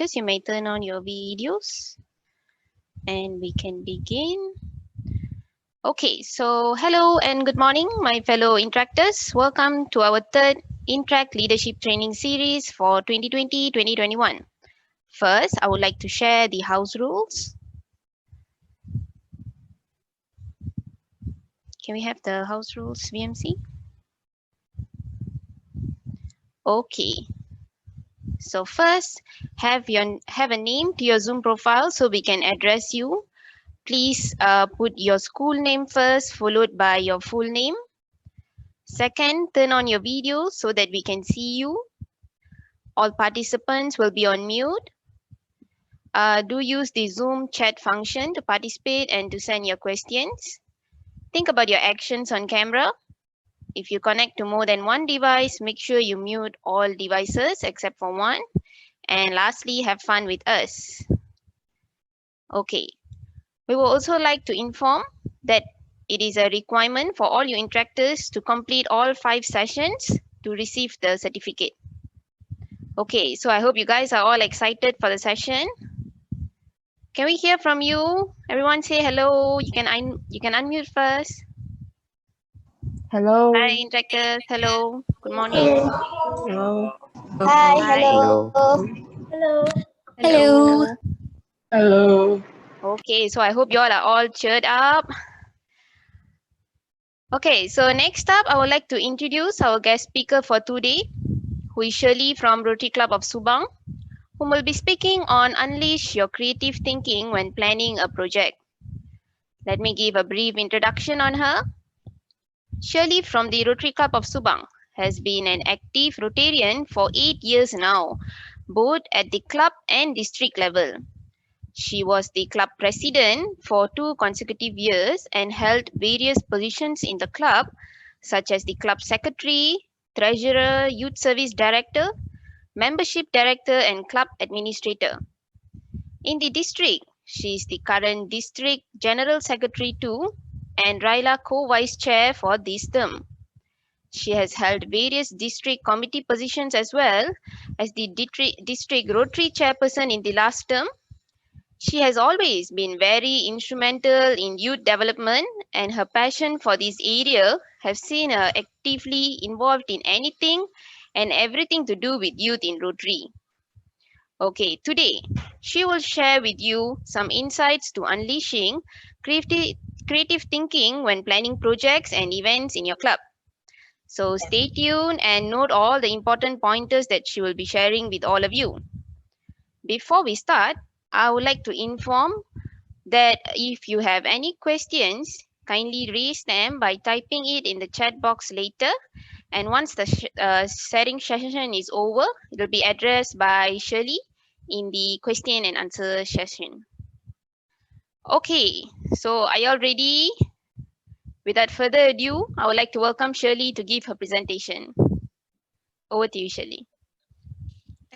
interactors, you may turn on your videos and we can begin. Okay, so hello and good morning, my fellow interactors. Welcome to our third Interact Leadership Training Series for 2020-2021. First, I would like to share the house rules. Can we have the house rules, VMC? Okay. So first, have a name to your Zoom profile so we can address you. Please put your school name first, followed by your full name. Second, turn on your video so that we can see you. All participants will be on mute. Do use the Zoom chat function to participate and to send your questions. Think about your actions on camera. If you connect to more than one device, make sure you mute all devices except for one. And lastly, have fun with us. Okay. We would also like to inform that it is a requirement for all your interactors to complete all 5 sessions to receive the certificate. Okay, so I hope you guys are all excited for the session. Can we hear from you? Everyone say hello. You can unmute first. Hello. Hi, interactors. Hello. Good morning. Hello. Hi, Hi. hello. Hello. Hello. Hello. Okay, so I hope you all are all cheered up. Okay, so next up, I would like to introduce our guest speaker for today, who is Shirley from Rotary Club of Subang, whom will be speaking on Unleash Your Creative Thinking when planning a project. Let me give a brief introduction on her. Shirley from the Rotary Club of Subang has been an active Rotarian for 8 years now, both at the club and district level. She was the club president for 2 consecutive years and held various positions in the club, such as the club secretary, treasurer, youth service director, membership director, and club administrator. In the district, she is the current district general secretary too, and Raila co-vice chair for this term. She has held various district committee positions as well as the district Rotary chairperson in the last term. She has always been very instrumental in youth development, and her passion for this area have seen her actively involved in anything and everything to do with youth in Rotary. Okay, today she will share with you some insights to unleashing creative thinking when planning projects and events in your club. So stay tuned and note all the important pointers that she will be sharing with all of you. Before we start, I would like to inform that if you have any questions, kindly raise them by typing it in the chat box later. And once the sharing session is over, it will be addressed by Shirley in the question and answer session. Okay, so are you all ready? Without further ado, I would like to welcome Shirley to give her presentation. Over to you, Shirley.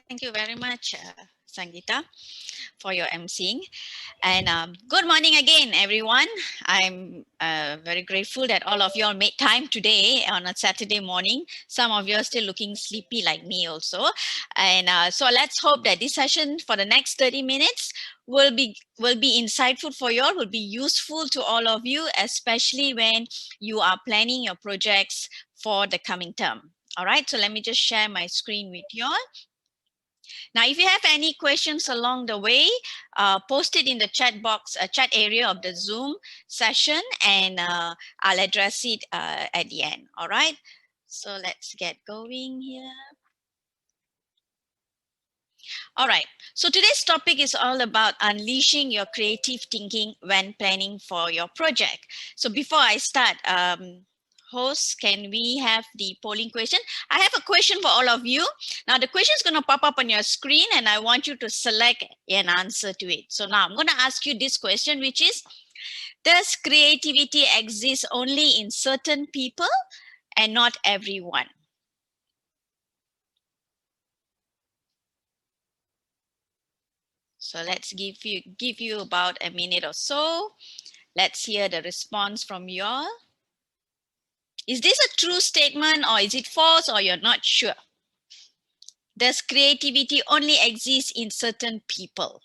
Thank you very much, Sangeeta, for your emceeing. And good morning again, everyone. I'm very grateful that all of you all made time today on a Saturday morning. Some of you are still looking sleepy like me also. And so let's hope that this session for the next 30 minutes will be insightful for you all, will be useful to all of you, especially when you are planning your projects for the coming term. All right, so let me just share my screen with you all. Now, if you have any questions along the way, post it in the chat box, chat area of the Zoom session, and I'll address it at the end. All right. So let's get going here. All right. So today's topic is all about unleashing your creative thinking when planning for your project. So before I start, host, can we have the polling question? I have a question for all of you. Now the question is going to pop up on your screen and I want you to select an answer to it. So now I'm going to ask you this question, which is, does creativity exist only in certain people and not everyone? So let's give you about a minute or so. Let's hear the response from you all. Is this a true statement or is it false or you're not sure? Does creativity only exist in certain people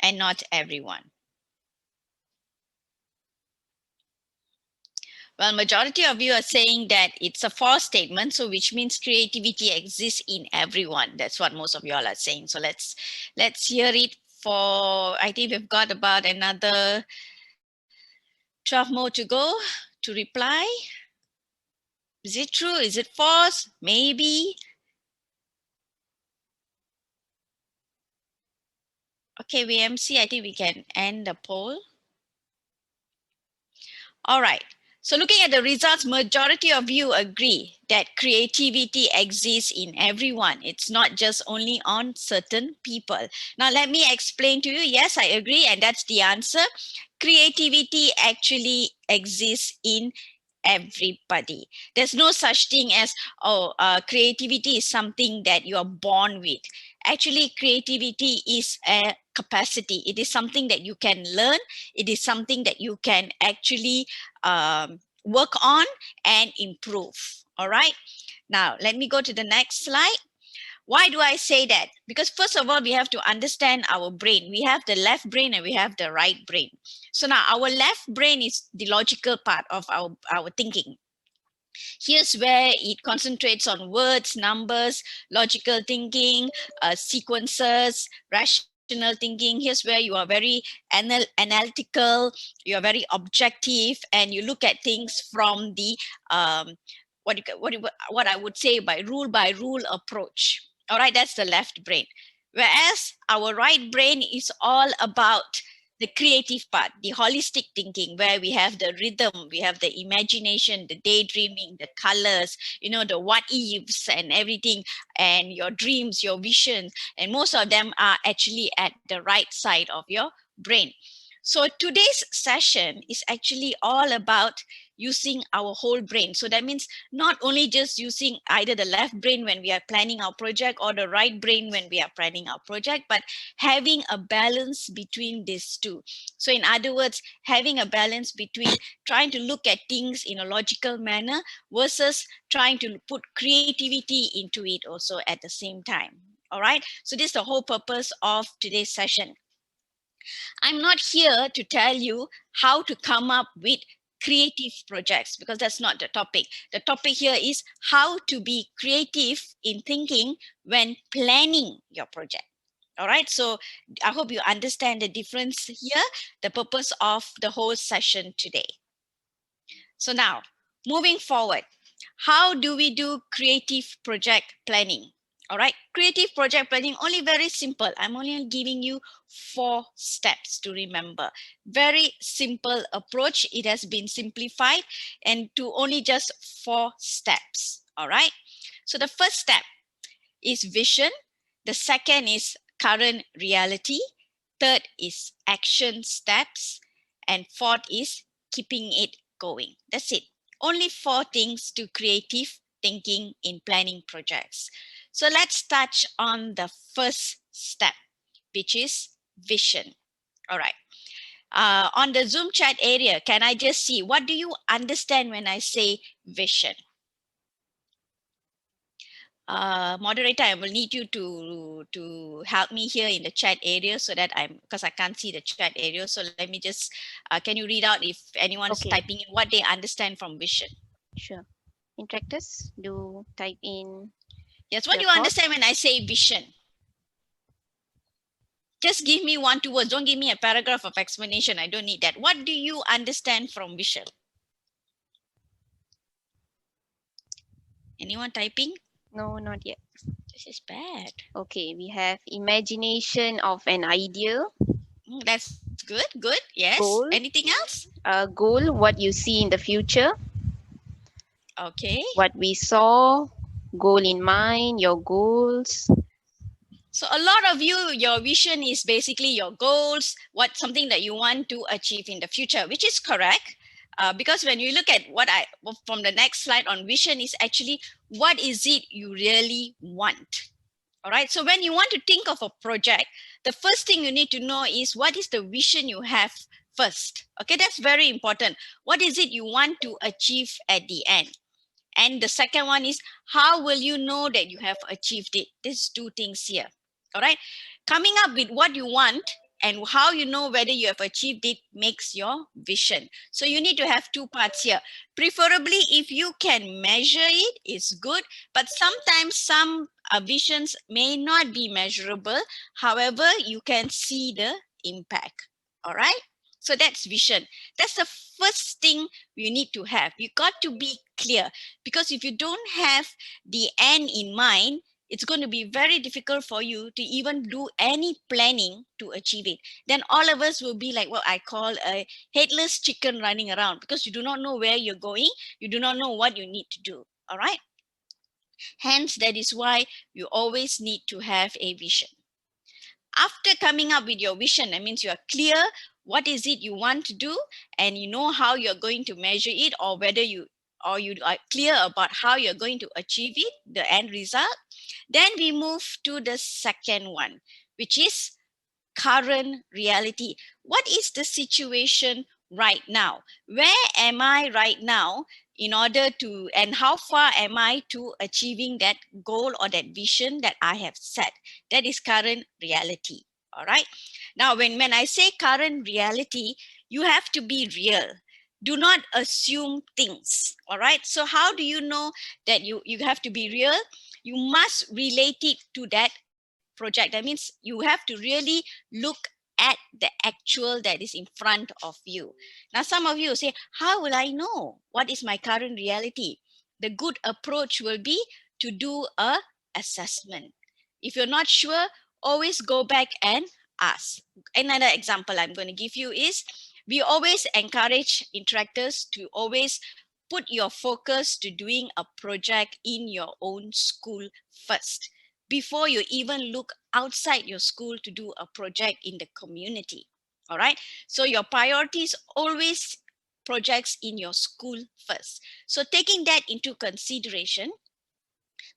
and not everyone? Well, majority of you are saying that it's a false statement, so which means creativity exists in everyone. That's what most of you all are saying. So let's hear it for, I think we've got about another 12 more to go to reply. Is it true? Is it false? Maybe. Okay, VMC, I think we can end the poll. All right. So looking at the results, majority of you agree that creativity exists in everyone. It's not just only on certain people. Now, let me explain to you. Yes, I agree. And that's the answer. Creativity actually exists in everybody. There's no such thing as, creativity is something that you are born with. Actually, creativity is a capacity. It is something that you can learn. It is something that you can actually work on and improve. All right. Now, let me go to the next slide. Why do I say that? Because first of all, we have to understand our brain. We have the left brain and we have the right brain. So now our left brain is the logical part of our thinking. Here's where it concentrates on words, numbers, logical thinking, sequences, rational thinking. Here's where you are very analytical, you are very objective, and you look at things from the what I would say by rule approach. All right, that's the left brain. Whereas our right brain is all about the creative part, the holistic thinking, where we have the rhythm, we have the imagination, the daydreaming, the colors, the what ifs and everything, and your dreams, your visions, and most of them are actually at the right side of your brain. So today's session is actually all about using our whole brain. So that means not only just using either the left brain when we are planning our project or the right brain when we are planning our project, but having a balance between these two. So in other words, having a balance between trying to look at things in a logical manner versus trying to put creativity into it also at the same time. All right. So this is the whole purpose of today's session. I'm not here to tell you how to come up with creative projects because that's not the topic. The topic here is how to be creative in thinking when planning your project. All right, so I hope you understand the difference here, the purpose of the whole session today. So now, moving forward, how do we do creative project planning? All right, creative project planning, only very simple. I'm only giving you 4 steps to remember. Very simple approach. It has been simplified and to only just 4 steps. All right, so the first step is vision. The second is current reality. Third is action steps. And fourth is keeping it going. That's it. Only 4 things to creative thinking in planning projects. So let's touch on the first step, which is vision. All right. On the Zoom chat area, can I just see, what do you understand when I say vision? Moderator, I will need you to help me here in the chat area so that because I can't see the chat area. So let me just, can you read out if anyone's typing in what they understand from vision? Sure. Interactors, do type in. Yes, what do you understand when I say vision? Just give me 1, 2 words. Don't give me a paragraph of explanation. I don't need that. What do you understand from vision? Anyone typing? No, not yet. This is bad. Okay, we have imagination of an idea. That's good. Good. Yes. Goal. Anything else? Goal, what you see in the future. Okay. What we saw, goal in mind, your goals. So a lot of you, your vision is basically your goals, something that you want to achieve in the future, which is correct. Because when you look at from the next slide on vision is actually what is it you really want. All right. So when you want to think of a project, the first thing you need to know is what is the vision you have first. Okay. That's very important. What is it you want to achieve at the end? And the second one is, how will you know that you have achieved it? There's two things here. All right. Coming up with what you want and how you know whether you have achieved it makes your vision. So you need to have two parts here. Preferably, if you can measure it, it's good. But sometimes some visions may not be measurable. However, you can see the impact. All right. So that's vision. That's the first thing you need to have. You got to be clear, because if you don't have the end in mind, it's going to be very difficult for you to even do any planning to achieve it. Then all of us will be like what I call a headless chicken running around, because you do not know where you're going. You do not know what you need to do. All right. Hence, that is why you always need to have a vision. After coming up with your vision, that means you are clear what is it you want to do, and you know how you're going to measure it, or whether you are clear about how you're going to achieve it, the end result. Then we move to the second one, which is current reality. What is the situation right now? Where am I right now in order to, and how far am I to achieving that goal or that vision that I have set? That is current reality. All right. Now, when I say current reality, you have to be real. Do not assume things. All right. So how do you know that you have to be real? You must relate it to that project. That means you have to really look at the actual that is in front of you. Now, some of you say, how will I know what is my current reality? The good approach will be to do a assessment. If you're not sure, always go back and ask. Another example I'm going to give you is, we always encourage interactors to always put your focus to doing a project in your own school first, before you even look outside your school to do a project in the community. All right. So your priorities always projects in your school first. So taking that into consideration,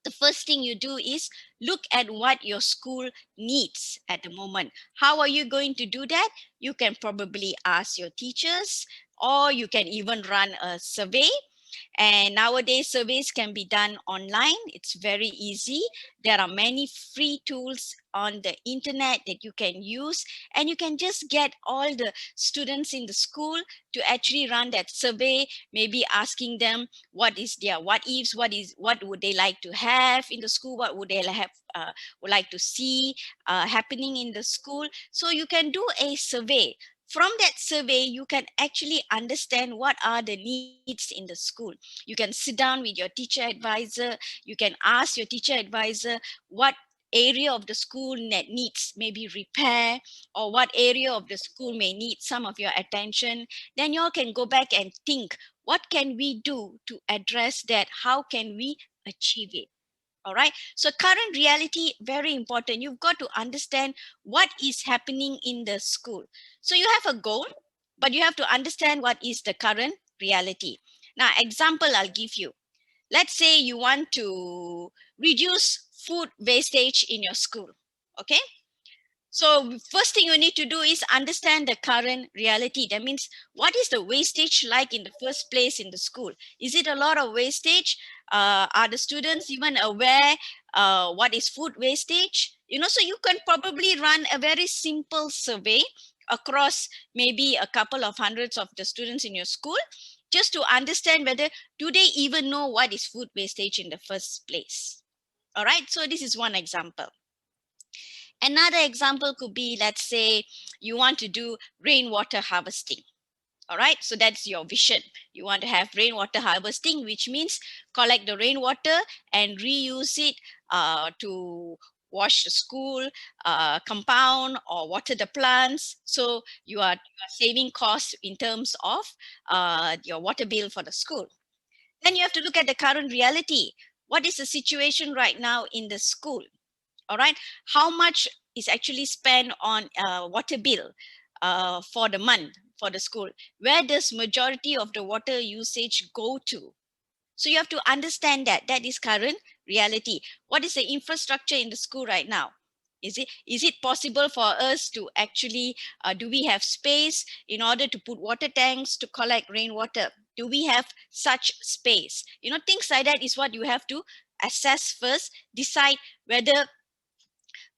the first thing you do is look at what your school needs at the moment. How are you going to do that? You can probably ask your teachers, or you can even run a survey. And nowadays, surveys can be done online. It's very easy. There are many free tools on the internet that you can use, and you can just get all the students in the school to actually run that survey, maybe asking them what is their what ifs, what would they like to have in the school, what would they have would like to see happening in the school. So you can do a survey. From that survey, you can actually understand what are the needs in the school. You can sit down with your teacher advisor. You can ask your teacher advisor what area of the school that needs maybe repair, or what area of the school may need some of your attention. Then you all can go back and think, what can we do to address that? How can we achieve it? All right. So current reality, very important. You've got to understand what is happening in the school. So you have a goal, but you have to understand what is the current reality. Now, example I'll give you. Let's say you want to reduce food wastage in your school. Okay. So first thing you need to do is understand the current reality. That means, what is the wastage like in the first place in the school? Is it a lot of wastage? Are the students even aware what is food wastage? So you can probably run a very simple survey across maybe a couple of hundreds of the students in your school, just to understand whether do they even know what is food wastage in the first place. All right, so this is one example. Another example could be, let's say you want to do rainwater harvesting. All right, so that's your vision. You want to have rainwater harvesting, which means collect the rainwater and reuse it to wash the school compound or water the plants. So you are saving costs in terms of your water bill for the school. Then you have to look at the current reality. What is the situation right now in the school? All right, how much is actually spent on water bill for the month for the school? Where does majority of the water usage go to? So you have to understand that is current reality. What is the infrastructure in the school right now? Is it possible for us to actually do we have space in order to put water tanks to collect rainwater? Do we have such space? You know, things like that is what you have to assess first, decide whether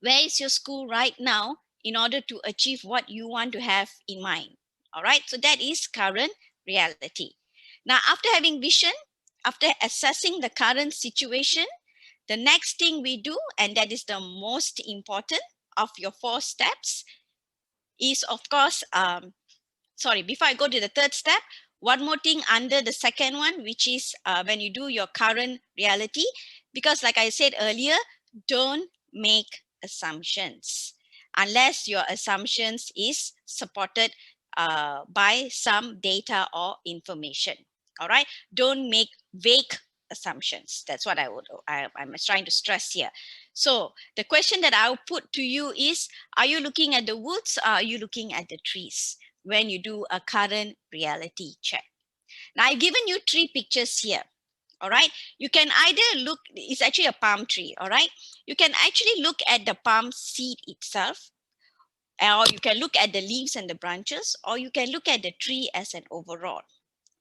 where is your school right now in order to achieve what you want to have in mind. All right, so that is current reality. Now, after having vision, after assessing the current situation, the next thing we do, and that is the most important of your 4 steps, is of course, sorry, before I go to the third step, one more thing under the second one, which is when you do your current reality, because like I said earlier, don't make assumptions unless your assumptions is supported by some data or information. All right, don't make vague assumptions. That's what I'm trying to stress here. So the question that I'll put to you is, are you looking at the woods or are you looking at the trees when you do a current reality check? Now, I've given you 3 pictures here. All right, you can either look, it's actually a palm tree. All right, you can actually look at the palm seed itself, or you can look at the leaves and the branches, or you can look at the tree as an overall.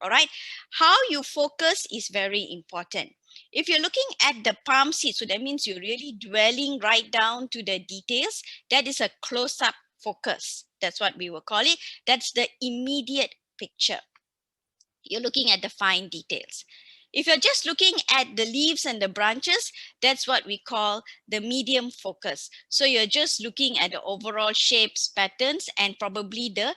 All right, how you focus is very important. If you're looking at the palm seed, so that means you're really dwelling right down to the details. That is a close-up focus. That's what we will call it. That's the immediate picture. You're looking at the fine details. If you're just looking at the leaves and the branches, that's what we call the medium focus. So you're just looking at the overall shapes, patterns, and probably the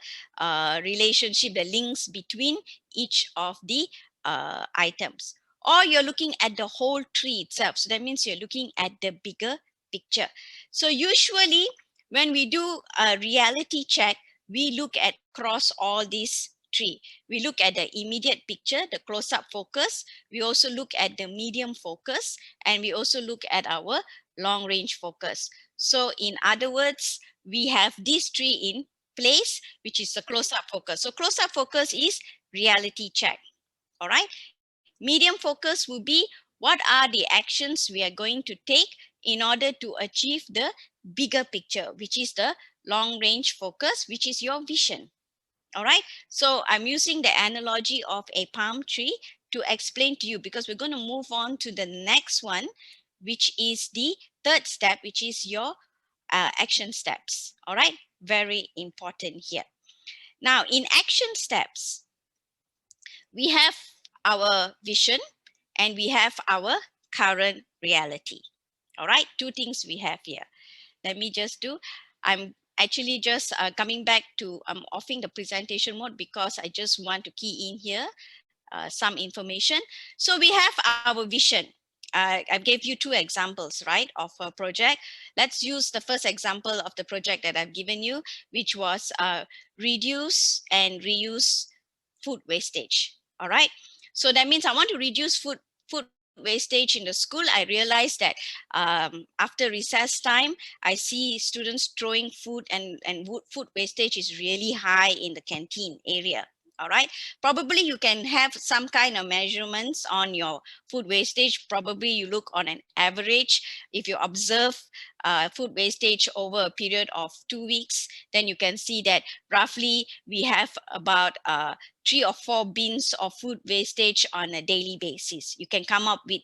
relationship, the links between each of the items. Or you're looking at the whole tree itself. So that means you're looking at the bigger picture. So usually when we do a reality check, we look at across all these tree. We look at the immediate picture, the close-up focus. We also look at the medium focus, and we also look at our long-range focus. So in other words, we have these 3 in place, which is the close-up focus. So close-up focus is reality check. All right. Medium focus will be, what are the actions we are going to take in order to achieve the bigger picture, which is the long-range focus, which is your vision. All right, so I'm using the analogy of a palm tree to explain to you, because we're going to move on to the next one, which is the third step, which is your action steps. All right, very important here. Now, in action steps, we have our vision and we have our current reality. All right, 2 things we have here. Let me just do, I'm actually just coming back to offing the presentation mode because I just want to key in here some information. So we have our vision. I gave you 2 examples, right, of a project. Let's use the first example of the project that I've given you, which was reduce and reuse food wastage. All right. So that means I want to reduce food wastage in the school. I realized that after recess time, I see students throwing food, and food wastage is really high in the canteen area. All right. Probably you can have some kind of measurements on your food wastage. Probably you look on an average. If you observe food wastage over a period of 2 weeks, then you can see that roughly we have about 3 or 4 bins of food wastage on a daily basis. You can come up with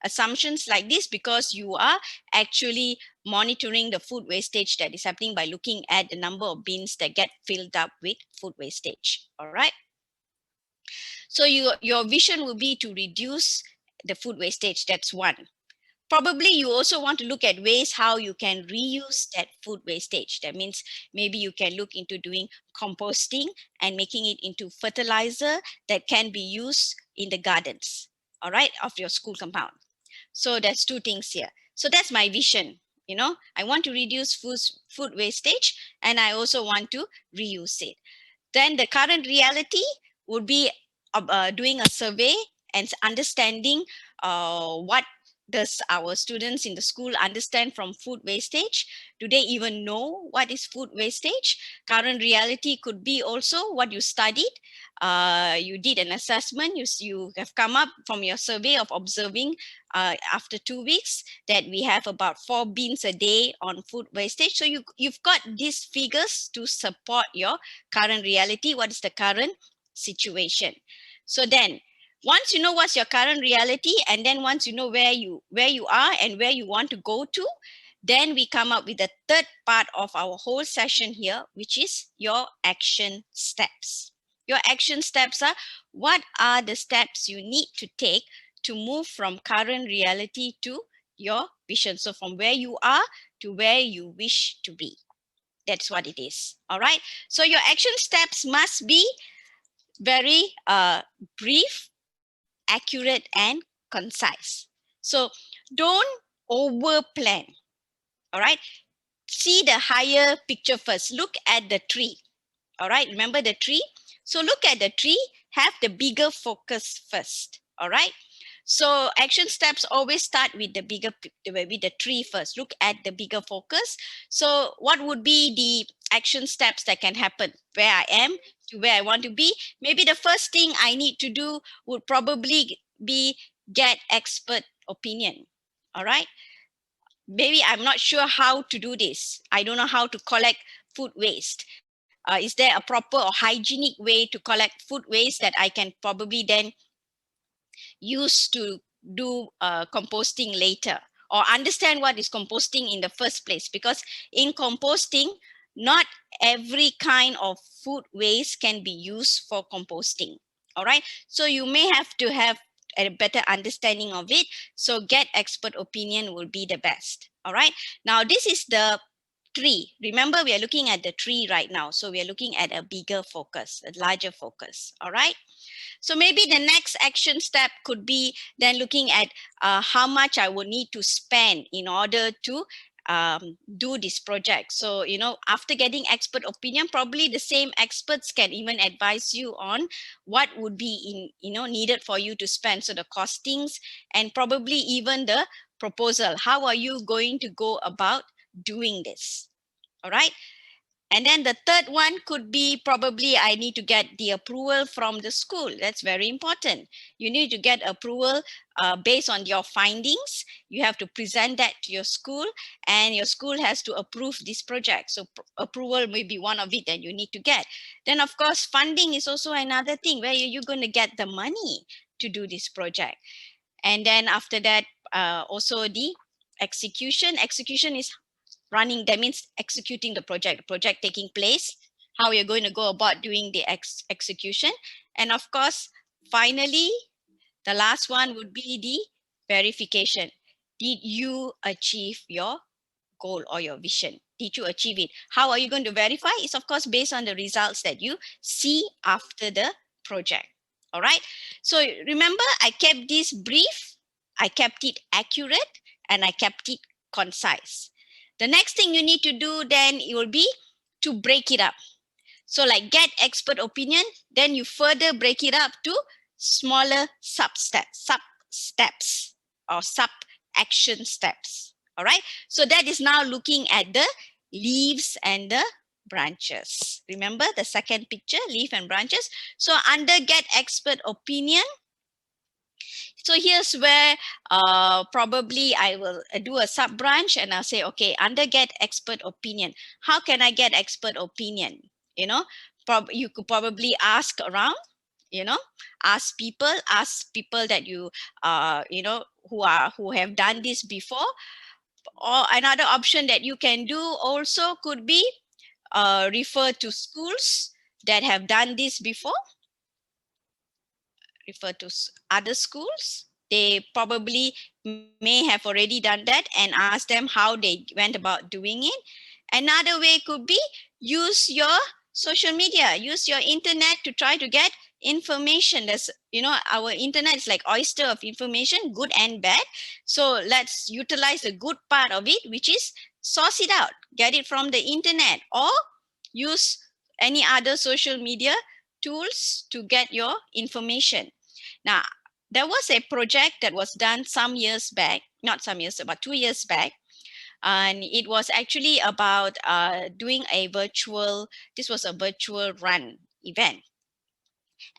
assumptions like this because you are actually monitoring the food wastage that is happening by looking at the number of bins that get filled up with food wastage. All right. So your vision will be to reduce the food wastage. That's one. Probably you also want to look at ways how you can reuse that food wastage. That means maybe you can look into doing composting and making it into fertilizer that can be used in the gardens, all right, of your school compound. So there's 2 things here. So that's my vision. You know, I want to reduce food wastage, and I also want to reuse it. Then the current reality would be doing a survey and understanding what does our students in the school understand from food wastage? Do they even know what is food wastage? Current reality could be also what you studied. You did an assessment. You have come up from your survey of observing after 2 weeks that we have about 4 bins a day on food wastage. So you've got these figures to support your current reality. What is the current situation? So then once you know what's your current reality, and then once you know where you are and where you want to go to, then we come up with the third part of our whole session here, which is your action steps. Your action steps are, what are the steps you need to take to move from current reality to your vision? So from where you are to where you wish to be. That's what it is. All right. So your action steps must be very brief, accurate, and concise. So don't over plan. All right. See the higher picture first. Look at the tree. All right. Remember the tree? So look at the tree, have the bigger focus first. All right. So action steps always start with the with the tree first. Look at the bigger focus. So what would be the action steps that can happen where I am to where I want to be? Maybe the first thing I need to do would probably be get expert opinion. All right. Maybe I'm not sure how to do this. I don't know how to collect food waste. Is there a proper or hygienic way to collect food waste that I can probably then use to do composting later, or understand what is composting in the first place? Because in composting, not every kind of food waste can be used for composting. All right. So you may have to have a better understanding of it. So get expert opinion will be the best. All right. Now this is the tree. Remember, we are looking at the tree right now. So we are looking at a bigger focus, a larger focus. All right. So maybe the next action step could be then looking at how much I would need to spend in order to do this project. So, you know, after getting expert opinion, probably the same experts can even advise you on what would be needed for you to spend. So the costings and probably even the proposal. How are you going to go about doing this? All right. And then the third one could be probably I need to get the approval from the school. That's very important. You need to get approval based on your findings. You have to present that to your school, and your school has to approve this project. So approval may be one of it that you need to get. Then of course, funding is also another thing. Where are you going to get the money to do this project? And then after that, also the execution. Execution is running, that means executing the project taking place, how you're going to go about doing the execution. And of course, finally, the last one would be the verification. Did you achieve your goal or your vision? Did you achieve it? How are you going to verify? It's of course based on the results that you see after the project. All right. So remember, I kept this brief, I kept it accurate, and I kept it concise. The next thing you need to do then it will be to break it up. So like get expert opinion, then you further break it up to smaller sub steps or sub action steps. All right. So that is now looking at the leaves and the branches. Remember the second picture, leaf and branches. So under get expert opinion, so here's where probably I will do a sub branch and I'll say, okay, under get expert opinion. How can I get expert opinion? You know, you could probably ask around, you know, ask people that you who have done this before. Or another option that you can do also could be refer to schools that have done this before. Refer to other schools. They probably may have already done that, and ask them how they went about doing it. Another way could be use your social media, use your internet to try to get information. That's, you know, our internet is like oyster of information, good and bad. So let's utilize the good part of it, which is source it out, get it from the internet, or use any other social media tools to get your information. Now, there was a project that was done some years back, not some years, about 2 years back. And it was actually about doing a virtual, this was a virtual run event.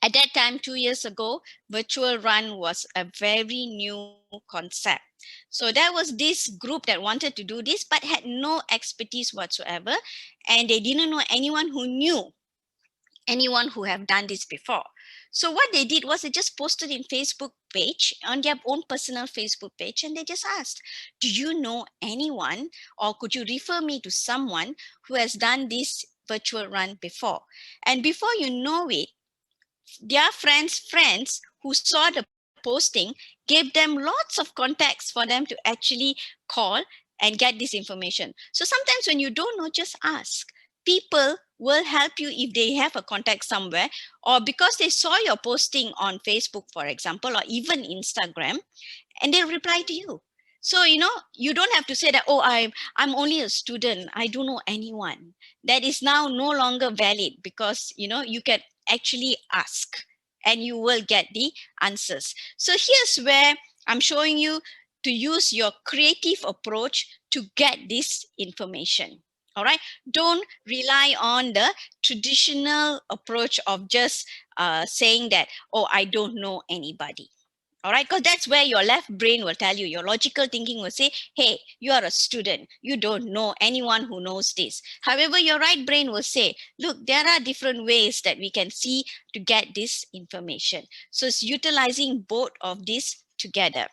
At that time, 2 years ago, virtual run was a very new concept. So there was this group that wanted to do this, but had no expertise whatsoever. And they didn't know anyone who knew anyone who have done this before. So what they did was they just posted in Facebook page, on their own personal Facebook page, and they just asked, do you know anyone, or could you refer me to someone who has done this virtual run before? And before you know it, their friends who saw the posting gave them lots of contacts for them to actually call and get this information. So sometimes when you don't know, just ask. People will help you if they have a contact somewhere, or because they saw your posting on Facebook, for example, or even Instagram, and they'll reply to you. So you don't have to say that, oh, I'm only a student, I don't know anyone. That is now no longer valid, because you can actually ask and you will get the answers. So here's where I'm showing you to use your creative approach to get this information. All right, don't rely on the traditional approach of just saying that, oh, I don't know anybody. All right, because that's where your left brain will tell you, your logical thinking will say, hey, you are a student, you don't know anyone who knows this. However, your right brain will say, look, there are different ways that we can see to get this information. So it's utilizing both of these together.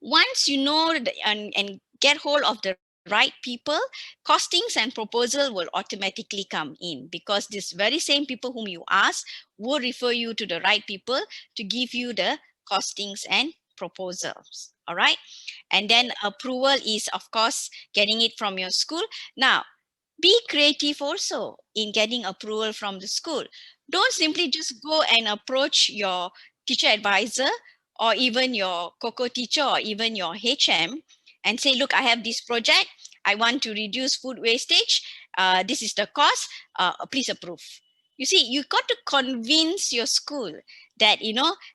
Once you know and get hold of the right people, costings and proposal will automatically come in, because these very same people whom you ask will refer you to the right people to give you the costings and proposals. All right. And then approval is, of course, getting it from your school. Now, be creative also in getting approval from the school. Don't simply just go and approach your teacher advisor, or even your COCO teacher, or even your HM, and say, look, I have this project. I want to reduce food wastage. This is the cost. Please approve. You see, you got to convince your school that,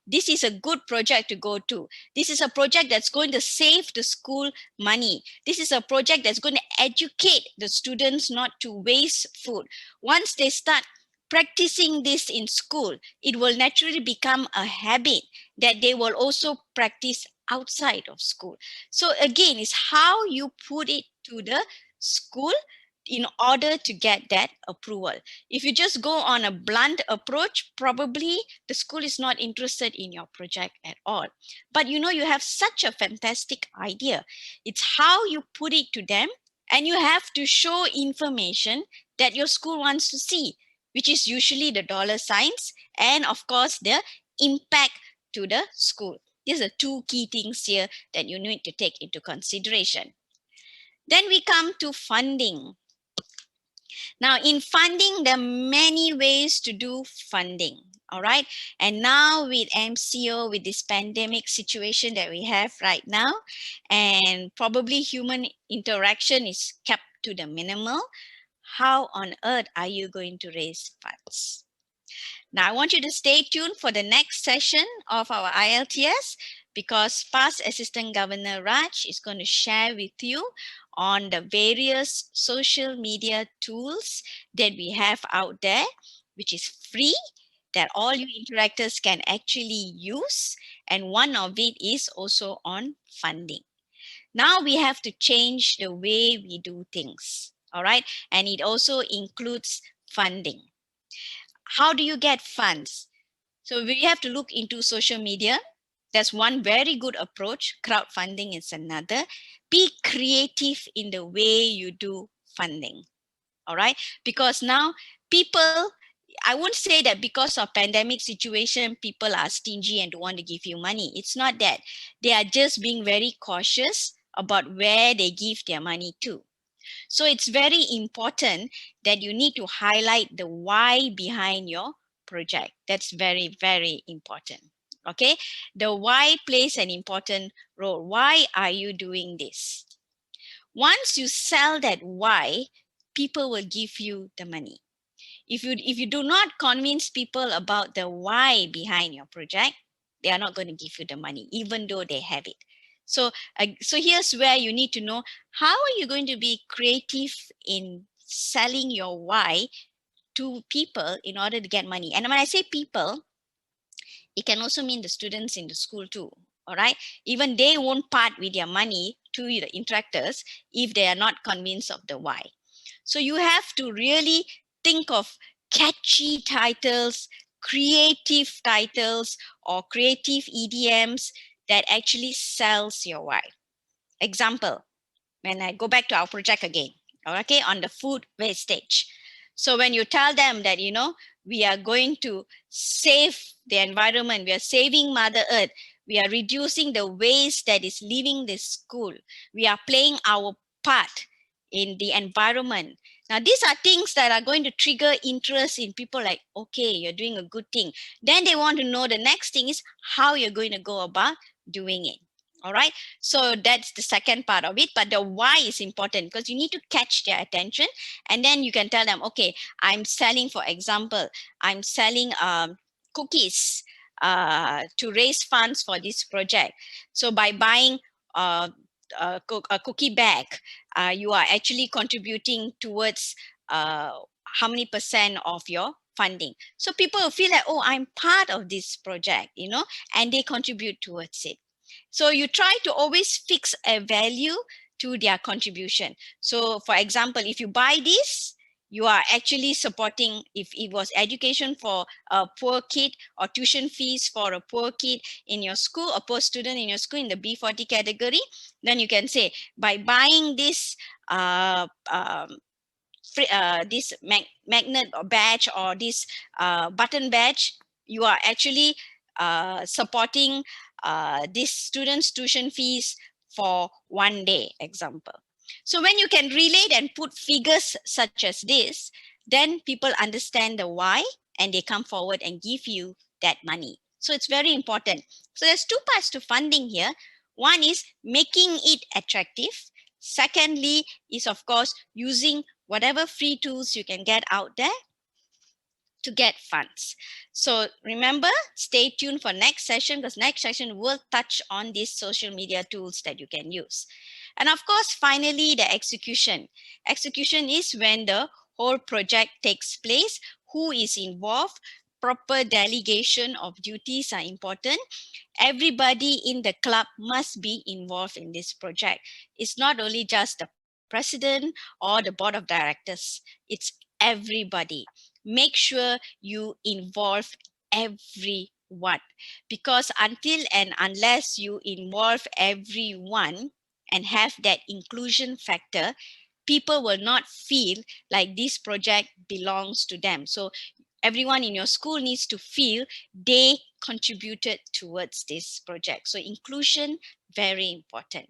this is a good project to go to. This is a project that's going to save the school money. This is a project that's going to educate the students not to waste food. Once they start practicing this in school, it will naturally become a habit that they will also practice outside of school. So again, it's how you put it to the school in order to get that approval. If you just go on a blunt approach, probably the school is not interested in your project at all. But you have such a fantastic idea. It's how you put it to them, and you have to show information that your school wants to see, which is usually the dollar signs and, of course, the impact to the school. These are two key things here that you need to take into consideration. Then we come to funding. Now, in funding, there are many ways to do funding. All right. And now with MCO, with this pandemic situation that we have right now, and probably human interaction is kept to the minimal, how on earth are you going to raise funds? Now, I want you to stay tuned for the next session of our ILTS, because Past Assistant Governor Raj is going to share with you on the various social media tools that we have out there, which is free, that all you interactors can actually use. And one of it is also on funding. Now we have to change the way we do things. All right. And it also includes funding. How do you get funds? So we have to look into social media. That's one very good approach. Crowdfunding is another. Be creative in the way you do funding. All right. Because now people, I won't say that because of pandemic situation, people are stingy and don't want to give you money. It's not that. They are just being very cautious about where they give their money to. So it's very important that you need to highlight the why behind your project. That's very, very important. Okay. The why plays an important role. Why are you doing this? Once you sell that why, people will give you the money. If you do not convince people about the why behind your project, they are not going to give you the money, even though they have it. So here's where you need to know, how are you going to be creative in selling your why to people in order to get money? And when I say people, it can also mean the students in the school too. All right. Even they won't part with their money to the interactors if they are not convinced of the why. So you have to really think of catchy titles, creative titles, or creative EDMs that actually sells your why. Example, when I go back to our project again, okay, on the food wastage. So when you tell them that, we are going to save the environment, we are saving Mother Earth, we are reducing the waste that is leaving the school, we are playing our part in the environment. Now, these are things that are going to trigger interest in people like, okay, you're doing a good thing. Then they want to know the next thing is how you're going to go about doing it. All right. So that's the second part of it. But the why is important because you need to catch their attention. And then you can tell them, okay, I'm selling, for example, I'm selling cookies to raise funds for this project. So by buying a cookie bag, you are actually contributing towards how many percent of your funding. So people will feel like, oh, I'm part of this project, and they contribute towards it. So you try to always fix a value to their contribution. So for example, if you buy this, you are actually supporting, if it was education for a poor kid or tuition fees for a poor kid in your school, a poor student in your school in the B40 category, then you can say, by buying this this magnet or badge or this button badge, you are actually supporting this student's tuition fees for 1 day, example. So when you can relate and put figures such as this, then people understand the why and they come forward and give you that money. So it's very important. So there's two parts to funding here. One is making it attractive. Secondly is, of course, using whatever free tools you can get out there to get funds. So remember, stay tuned for next session because next session will touch on these social media tools that you can use. And of course, finally, the execution. Execution is when the whole project takes place, who is involved, proper delegation of duties are important. Everybody in the club must be involved in this project. It's not only just the president or the board of directors, it's everybody. Make sure you involve everyone, because until and unless you involve everyone and have that inclusion factor, people will not feel like this project belongs to them. So everyone in your school needs to feel they contributed towards this project. So inclusion, very important.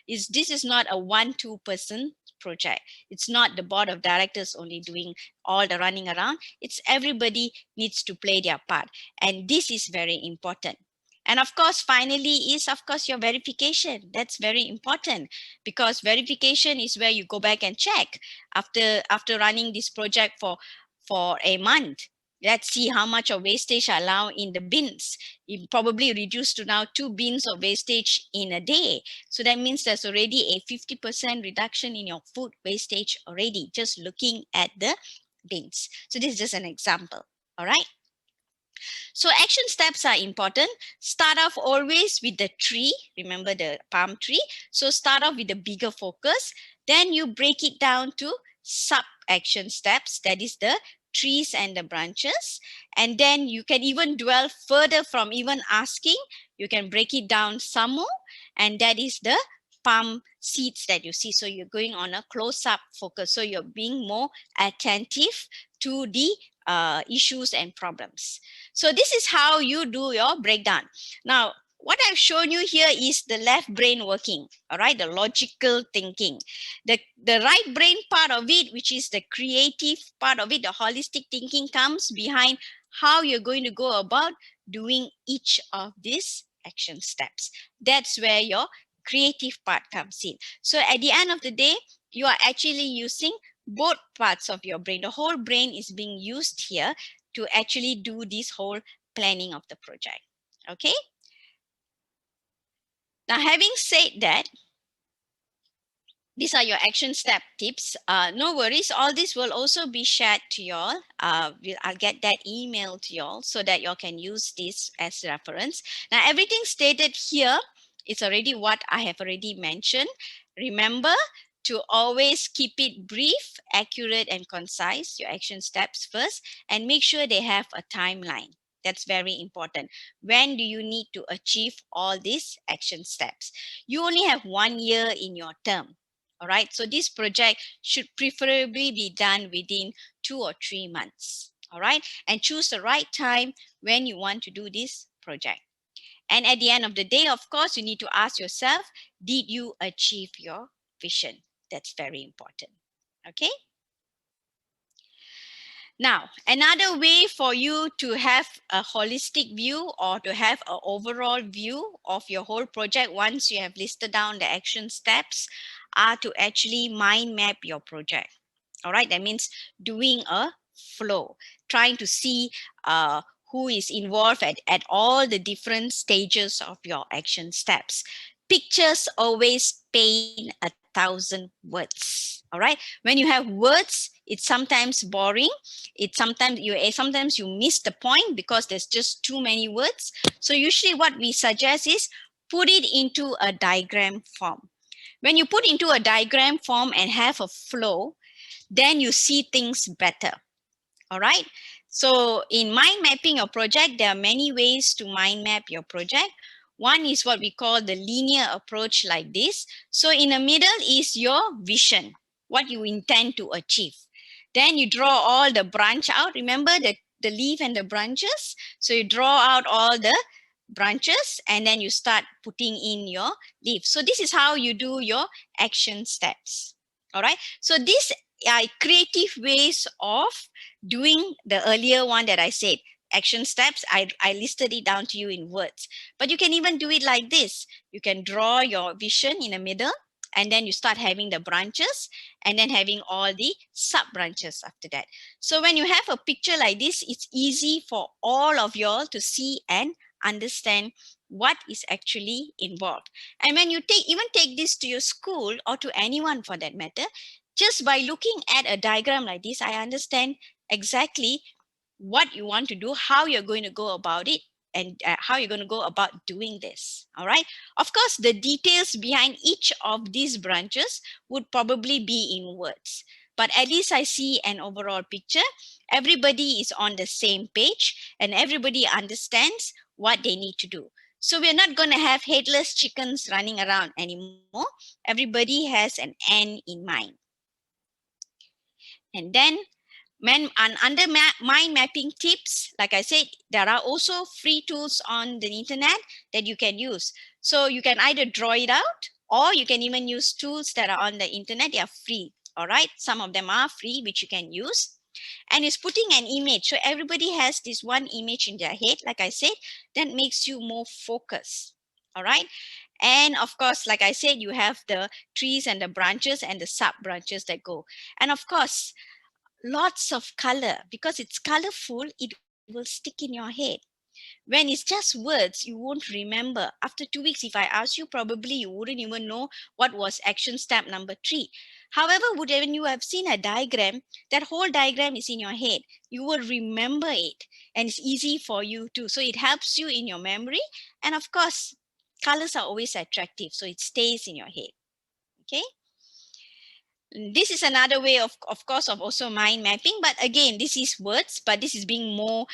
This is not a 1-2 person project. It's not the board of directors only doing all the running around. It's everybody needs to play their part. And this is very important. And of course, finally is, of course, your verification. That's very important because verification is where you go back and check after running this project for a month. Let's see how much of wastage are allowed in the bins. It probably reduced to now 2 bins of wastage in a day. So that means there's already a 50% reduction in your food wastage already, just looking at the bins. So this is just an example. All right. So action steps are important. Start off always with the tree. Remember the palm tree. So start off with the bigger focus. Then you break it down to sub action steps. That is the trees and the branches. And then you can even dwell further from even asking. You can break it down some more. And that is the palm seeds that you see. So you're going on a close-up focus. So you're being more attentive to the issues and problems. So this is how you do your breakdown. Now, what I've shown you here is the left brain working, all right, the logical thinking. The right brain part of it, which is the creative part of it, the holistic thinking, comes behind how you're going to go about doing each of these action steps. That's where your creative part comes in. So at the end of the day, you are actually using both parts of your brain. The whole brain is being used here to actually do this whole planning of the project. Okay. Now, having said that, these are your action step tips. No worries. All this will also be shared to y'all. I'll get that email to y'all so that y'all can use this as reference. Now, everything stated here is already what I have already mentioned. Remember, to always keep it brief, accurate, and concise, your action steps first, and make sure they have a timeline. That's very important. When do you need to achieve all these action steps? You only have 1 year in your term. All right. So this project should preferably be done within 2 or 3 months. All right. And choose the right time when you want to do this project. And at the end of the day, of course, you need to ask yourself, did you achieve your vision? That's very important. Okay. Now, another way for you to have a holistic view or to have an overall view of your whole project once you have listed down the action steps are to actually mind map your project. All right, that means doing a flow, trying to see who is involved at all the different stages of your action steps. Pictures always paint 1,000 words. All right, when you have words, it's sometimes boring. Sometimes you miss the point because there's just too many words. So usually what we suggest is put it into a diagram form. When you put into a diagram form and have a flow, then you see things better. All right. So in mind mapping your project, there are many ways to mind map your project. One is what we call the linear approach like this. So in the middle is your vision, what you intend to achieve. Then you draw all the branch out. Remember the leaf and the branches? So you draw out all the branches and then you start putting in your leaf. So this is how you do your action steps. All right. So these are creative ways of doing the earlier one that I said. Action steps, I listed it down to you in words. But you can even do it like this. You can draw your vision in the middle and then you start having the branches and then having all the sub branches after that. So when you have a picture like this, it's easy for all of y'all to see and understand what is actually involved. And when you take this to your school or to anyone for that matter, just by looking at a diagram like this, I understand exactly what you want to do, how you're going to go about it, and how you're going to go about doing this. All right. Of course, the details behind each of these branches would probably be in words. But at least I see an overall picture. Everybody is on the same page and everybody understands what they need to do. So we're not going to have headless chickens running around anymore. Everybody has an end in mind. And then under mind mapping tips, like I said, there are also free tools on the internet that you can use. So you can either draw it out or you can even use tools that are on the internet. They are free. All right. Some of them are free, which you can use. And it's putting an image. So everybody has this one image in their head, like I said, that makes you more focused. All right. And of course, like I said, you have the trees and the branches and the sub branches that go. And of course, lots of color, because it's colorful, it will stick in your head. When it's just words, you won't remember. After 2 weeks, if I ask you, probably you wouldn't even know what was action step number 3. However, when you have seen a diagram, that whole diagram is in your head. You will remember it and it's easy for you too. So it helps you in your memory. And of course, colors are always attractive, so it stays in your head. Okay. This is another way of course, of also mind mapping. But again, this is words, but this is being more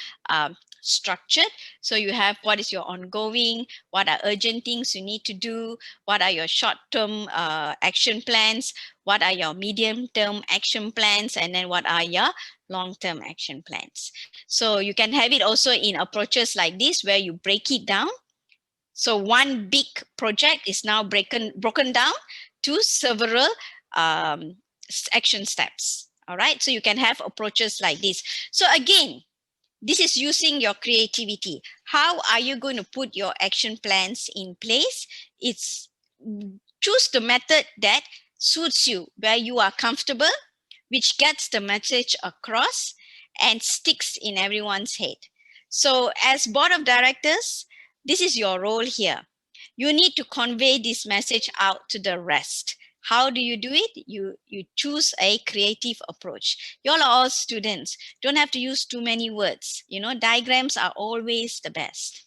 structured. So you have what is your ongoing, what are urgent things you need to do, what are your short-term action plans, what are your medium-term action plans, and then what are your long-term action plans. So you can have it also in approaches like this where you break it down. So one big project is now broken down to several action steps. All right. So you can have approaches like this. So again, this is using your creativity. How are you going to put your action plans in place? It's choose the method that suits you, where you are comfortable, which gets the message across and sticks in everyone's head. So as board of directors, this is your role here. You need to convey this message out to the rest. How do you do it? You choose a creative approach. You all are all students. Don't have to use too many words. You know, diagrams are always the best.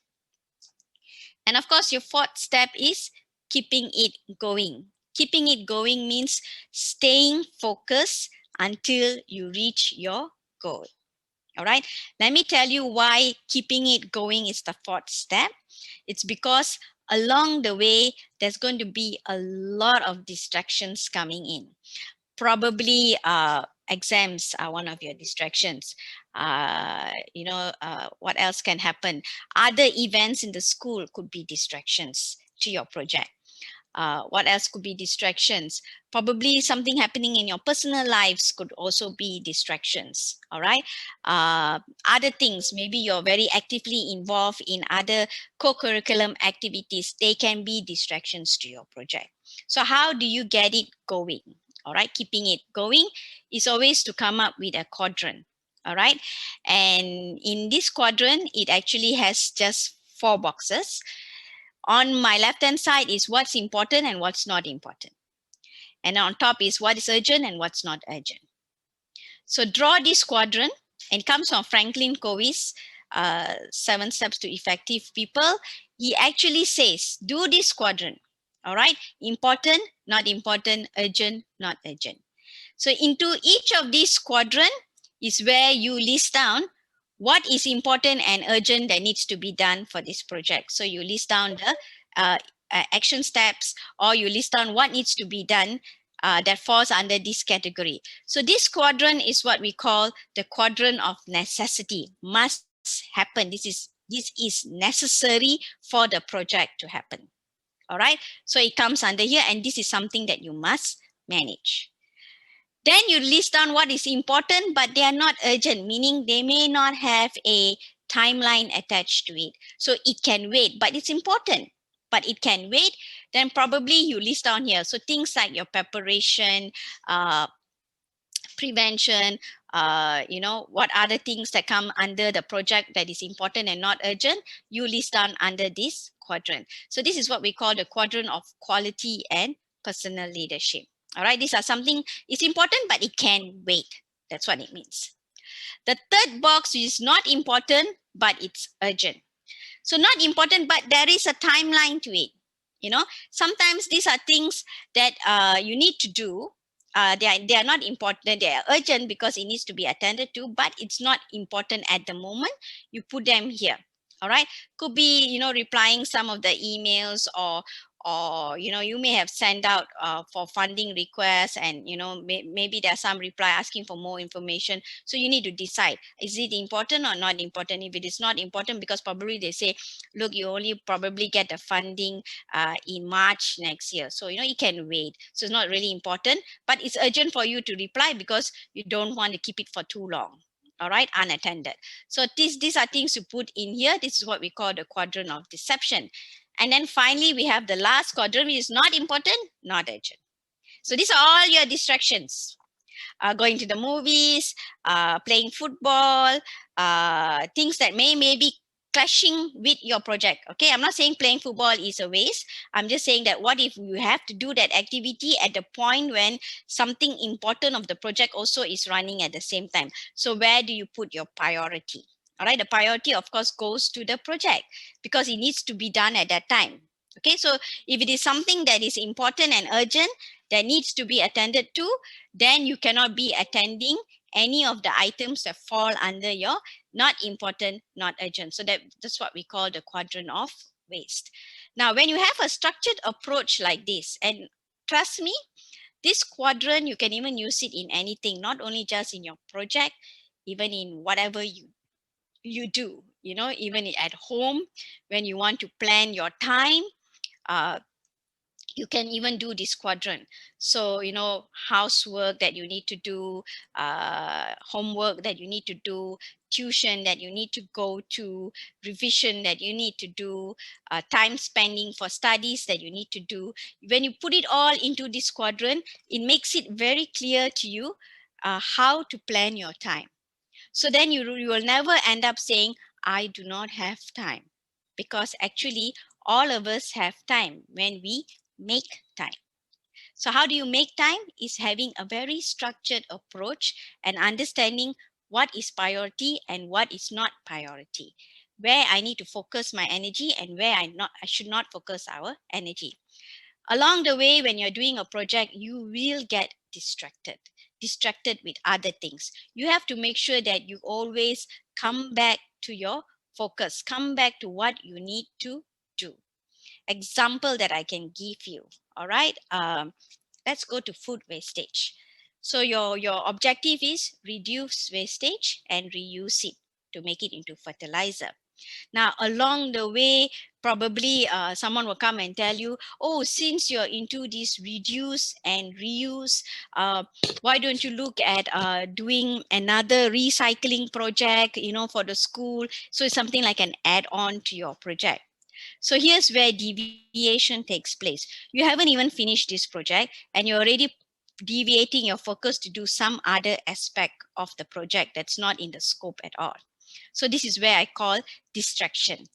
And of course, your fourth step is keeping it going. Keeping it going means staying focused until you reach your goal. All right. Let me tell you why keeping it going is the fourth step. It's because along the way, there's going to be a lot of distractions coming in. Probably exams are one of your distractions. What else can happen? Other events in the school could be distractions to your project. What else could be distractions? Probably something happening in your personal lives could also be distractions. All right. Other things, maybe you're very actively involved in other co-curriculum activities. They can be distractions to your project. So how do you get it going? All right. Keeping it going is always to come up with a quadrant. All right. And in this quadrant, it actually has just 4 boxes. On my left hand side is what's important and what's not important. And on top is what is urgent and what's not urgent. So draw this quadrant, and it comes from Franklin Covey's 7 Steps to Effective People. He actually says, do this quadrant. All right. Important, not important, urgent, not urgent. So into each of these quadrant is where you list down what is important and urgent that needs to be done for this project. So you list down the action steps, or you list down what needs to be done that falls under this category. So this quadrant is what we call the quadrant of necessity. Must happen. This is necessary for the project to happen. All right. So it comes under here, and this is something that you must manage. Then you list down what is important, but they are not urgent, meaning they may not have a timeline attached to it. So it can wait, but it's important, but it can wait. Then probably you list down here. So things like your preparation, prevention, what are the things that come under the project that is important and not urgent, you list down under this quadrant. So this is what we call the quadrant of quality and personal leadership. All right, these are something, it's important, but it can wait. That's what it means. The third box is not important, but it's urgent. So not important, but there is a timeline to it. Sometimes these are things that you need to do. They are not important. They are urgent because it needs to be attended to, but it's not important at the moment. You put them here. All right. Could be, replying some of the emails, or you may have sent out for funding requests, and maybe there's some reply asking for more information. So you need to decide, is it important or not important? If it is not important, because probably they say, look, you only probably get the funding in March next year, so it can wait. So it's not really important, but it's urgent for you to reply because you don't want to keep it for too long. All right, unattended. So these are things to put in here. This is what we call the quadrant of deception. And then finally, we have the last quadrant, which is not important, not urgent. So these are all your distractions. Going to the movies, playing football, things that may be clashing with your project. Okay, I'm not saying playing football is a waste. I'm just saying that what if you have to do that activity at the point when something important of the project also is running at the same time? So where do you put your priority? All right, the priority, of course, goes to the project because it needs to be done at that time. Okay, so if it is something that is important and urgent that needs to be attended to, then you cannot be attending any of the items that fall under your not important, not urgent. So that's what we call the quadrant of waste. Now, when you have a structured approach like this, and trust me, this quadrant, you can even use it in anything, not only just in your project, even in whatever you do, even at home, when you want to plan your time, you can even do this quadrant. So, housework that you need to do, homework that you need to do, tuition that you need to go to, revision that you need to do, time spending for studies that you need to do. When you put it all into this quadrant, it makes it very clear to you how to plan your time. So then you will never end up saying, I do not have time, because actually all of us have time when we make time. So how do you make time? Is having a very structured approach and understanding what is priority and what is not priority, where I need to focus my energy and where I should not focus our energy. Along the way, when you're doing a project, you will get distracted with other things. You have to make sure that you always come back to your focus, come back to what you need to do. Example that I can give you. All right. Let's go to food wastage. So your objective is reduce wastage and reuse it to make it into fertilizer. Now, along the way, probably someone will come and tell you, oh, since you're into this reduce and reuse, why don't you look at doing another recycling project, for the school? So it's something like an add-on to your project. So here's where deviation takes place. You haven't even finished this project and you're already deviating your focus to do some other aspect of the project that's not in the scope at all. So this is where I call distraction.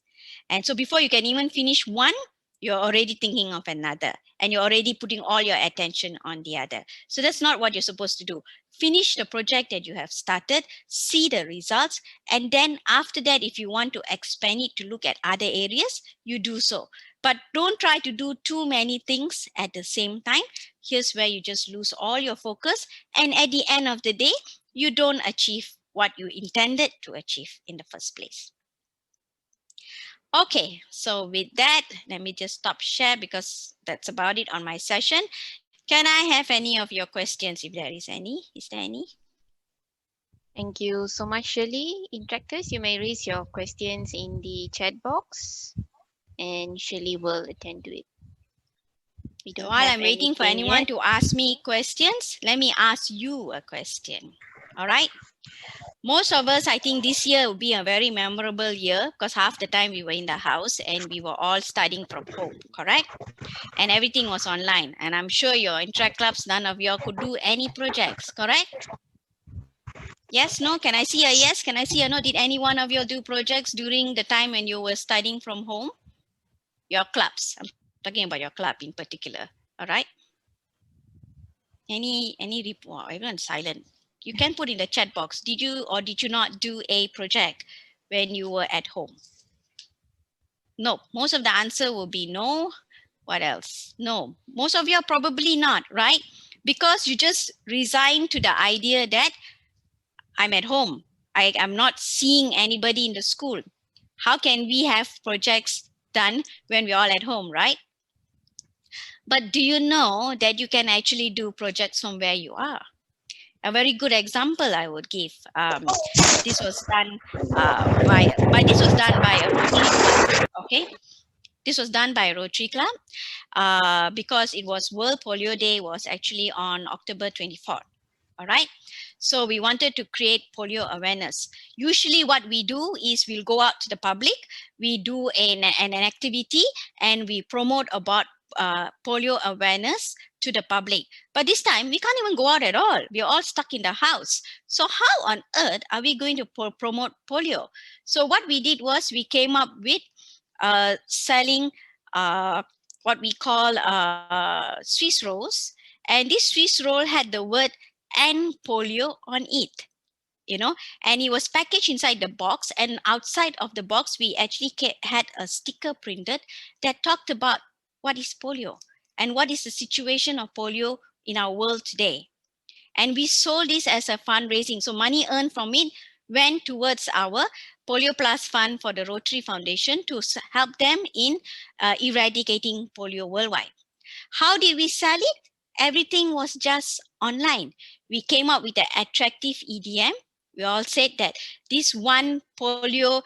And so before you can even finish one, you're already thinking of another and you're already putting all your attention on the other. So that's not what you're supposed to do. Finish the project that you have started, see the results, and then after that, if you want to expand it to look at other areas, you do so. But don't try to do too many things at the same time. Here's where you just lose all your focus. And at the end of the day, you don't achieve what you intended to achieve in the first place. Okay, so with that, let me just stop share because that's about it on my session. Can I have any of your questions if there is any? Is there any? Thank you so much, Shirley. Interactors, you may raise your questions in the chat box and Shirley will attend to it. We So don't while have I'm waiting for anything anyone yet. to ask me questions, let me ask you a question. All right. Most of us, I think this year will be a very memorable year because half the time we were in the house and we were all studying from home, correct? And everything was online. And I'm sure your interact clubs, none of you could do any projects, correct? Yes, no? Can I see a yes? Can I see a no? Did any one of you do projects during the time when you were studying from home? Your clubs. I'm talking about your club in particular. All right. Any report? Everyone's silent. You can put in the chat box. Did you or did you not do a project when you were at home? No. Most of the answer will be no. What else? No. Most of you are probably not, right? Because you just resigned to the idea that I'm at home. I am not seeing anybody in the school. How can we have projects done when we're all at home, right? But do you know that you can actually do projects from where you are? A very good example I would give. This was done by a Rotary Club. Okay, this was done by a Rotary Club because it was World Polio Day was actually on October 24th. All right. So we wanted to create polio awareness. Usually what we do is we'll go out to the public, we do an activity and we promote about polio awareness to the public. But this time we can't even go out at all. We're all stuck in the house. So how on earth are we going to promote polio? So what we did was we came up with selling what we call Swiss rolls. And this Swiss roll had the word "end polio" on it, and it was packaged inside the box, and outside of the box we actually had a sticker printed that talked about what is polio and what is the situation of polio in our world today. And we sold this as a fundraising, so money earned from it went towards our Polio Plus Fund for the Rotary Foundation to help them in eradicating polio worldwide. How did we sell it? Everything was just online. We came up with an attractive EDM. We all said that this one polio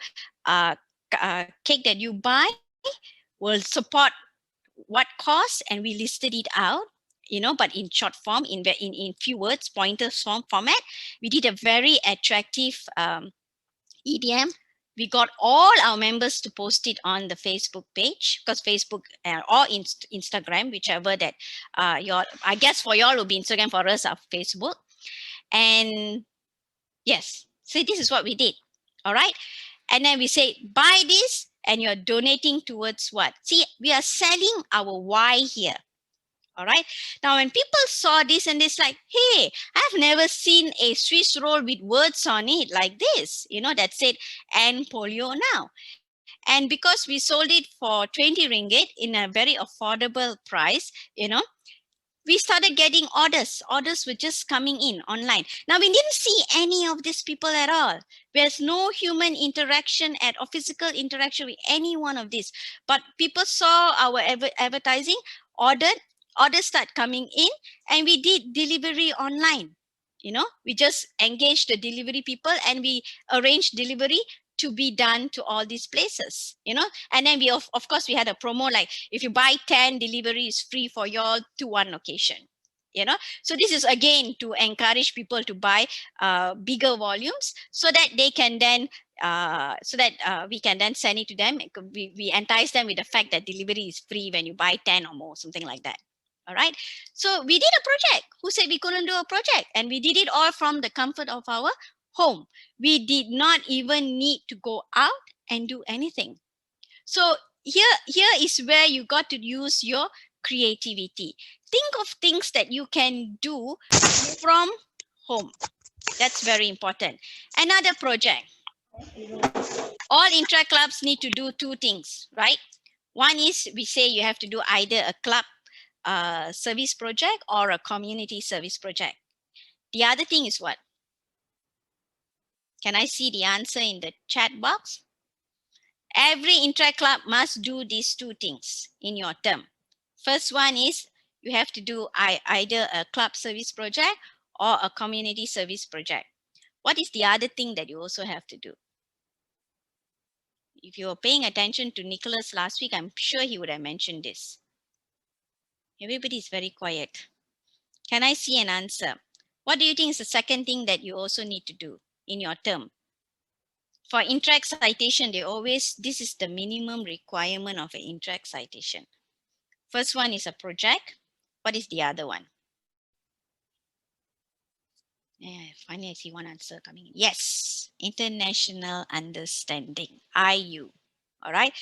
cake that you buy will support what cause, and we listed it out, but in short form, in few words, pointers format. We did a very attractive EDM. We got all our members to post it on the Facebook page, because Facebook or Instagram, whichever that I guess for y'all will be Instagram, for us are Facebook. And yes, so this is what we did. All right. And then we say, buy this and you're donating towards what? See, we are selling our why here. All right. Now, when people saw this and it's like, hey, I've never seen a Swiss roll with words on it like this, that said, "end polio now." And because we sold it for 20 ringgit in a very affordable price, we started getting orders. Orders were just coming in online. Now, we didn't see any of these people at all. There's no human interaction or physical interaction with any one of these. But people saw our advertising, orders start coming in, and we did delivery online. We just engaged the delivery people and we arranged delivery to be done to all these places, and then we of course we had a promo like if you buy 10, delivery is free for y'all to one location. So this is again to encourage people to buy bigger volumes so that they can then we can then send it to them. We entice them with the fact that delivery is free when you buy 10 or more, something like that. All right. So we did a project. Who said we couldn't do a project? And we did it all from the comfort of our home. We did not even need to go out and do anything. So here is where you got to use your creativity. Think of things that you can do from home. That's very important. Another project. All intra clubs need to do two things, right? One is we say you have to do either a club service project or a community service project. The other thing is what? Can I see the answer in the chat box? Every intra club must do these two things in your term. First one is you have to do either a club service project or a community service project. What is the other thing that you also have to do? If you were paying attention to Nicholas last week, I'm sure he would have mentioned this. Everybody is very quiet. Can I see an answer? What do you think is the second thing that you also need to do in your term? For interact citation, this is the minimum requirement of an interact citation. First one is a project. What is the other one? Yeah, finally I see one answer coming in. Yes, international understanding, IU. All right.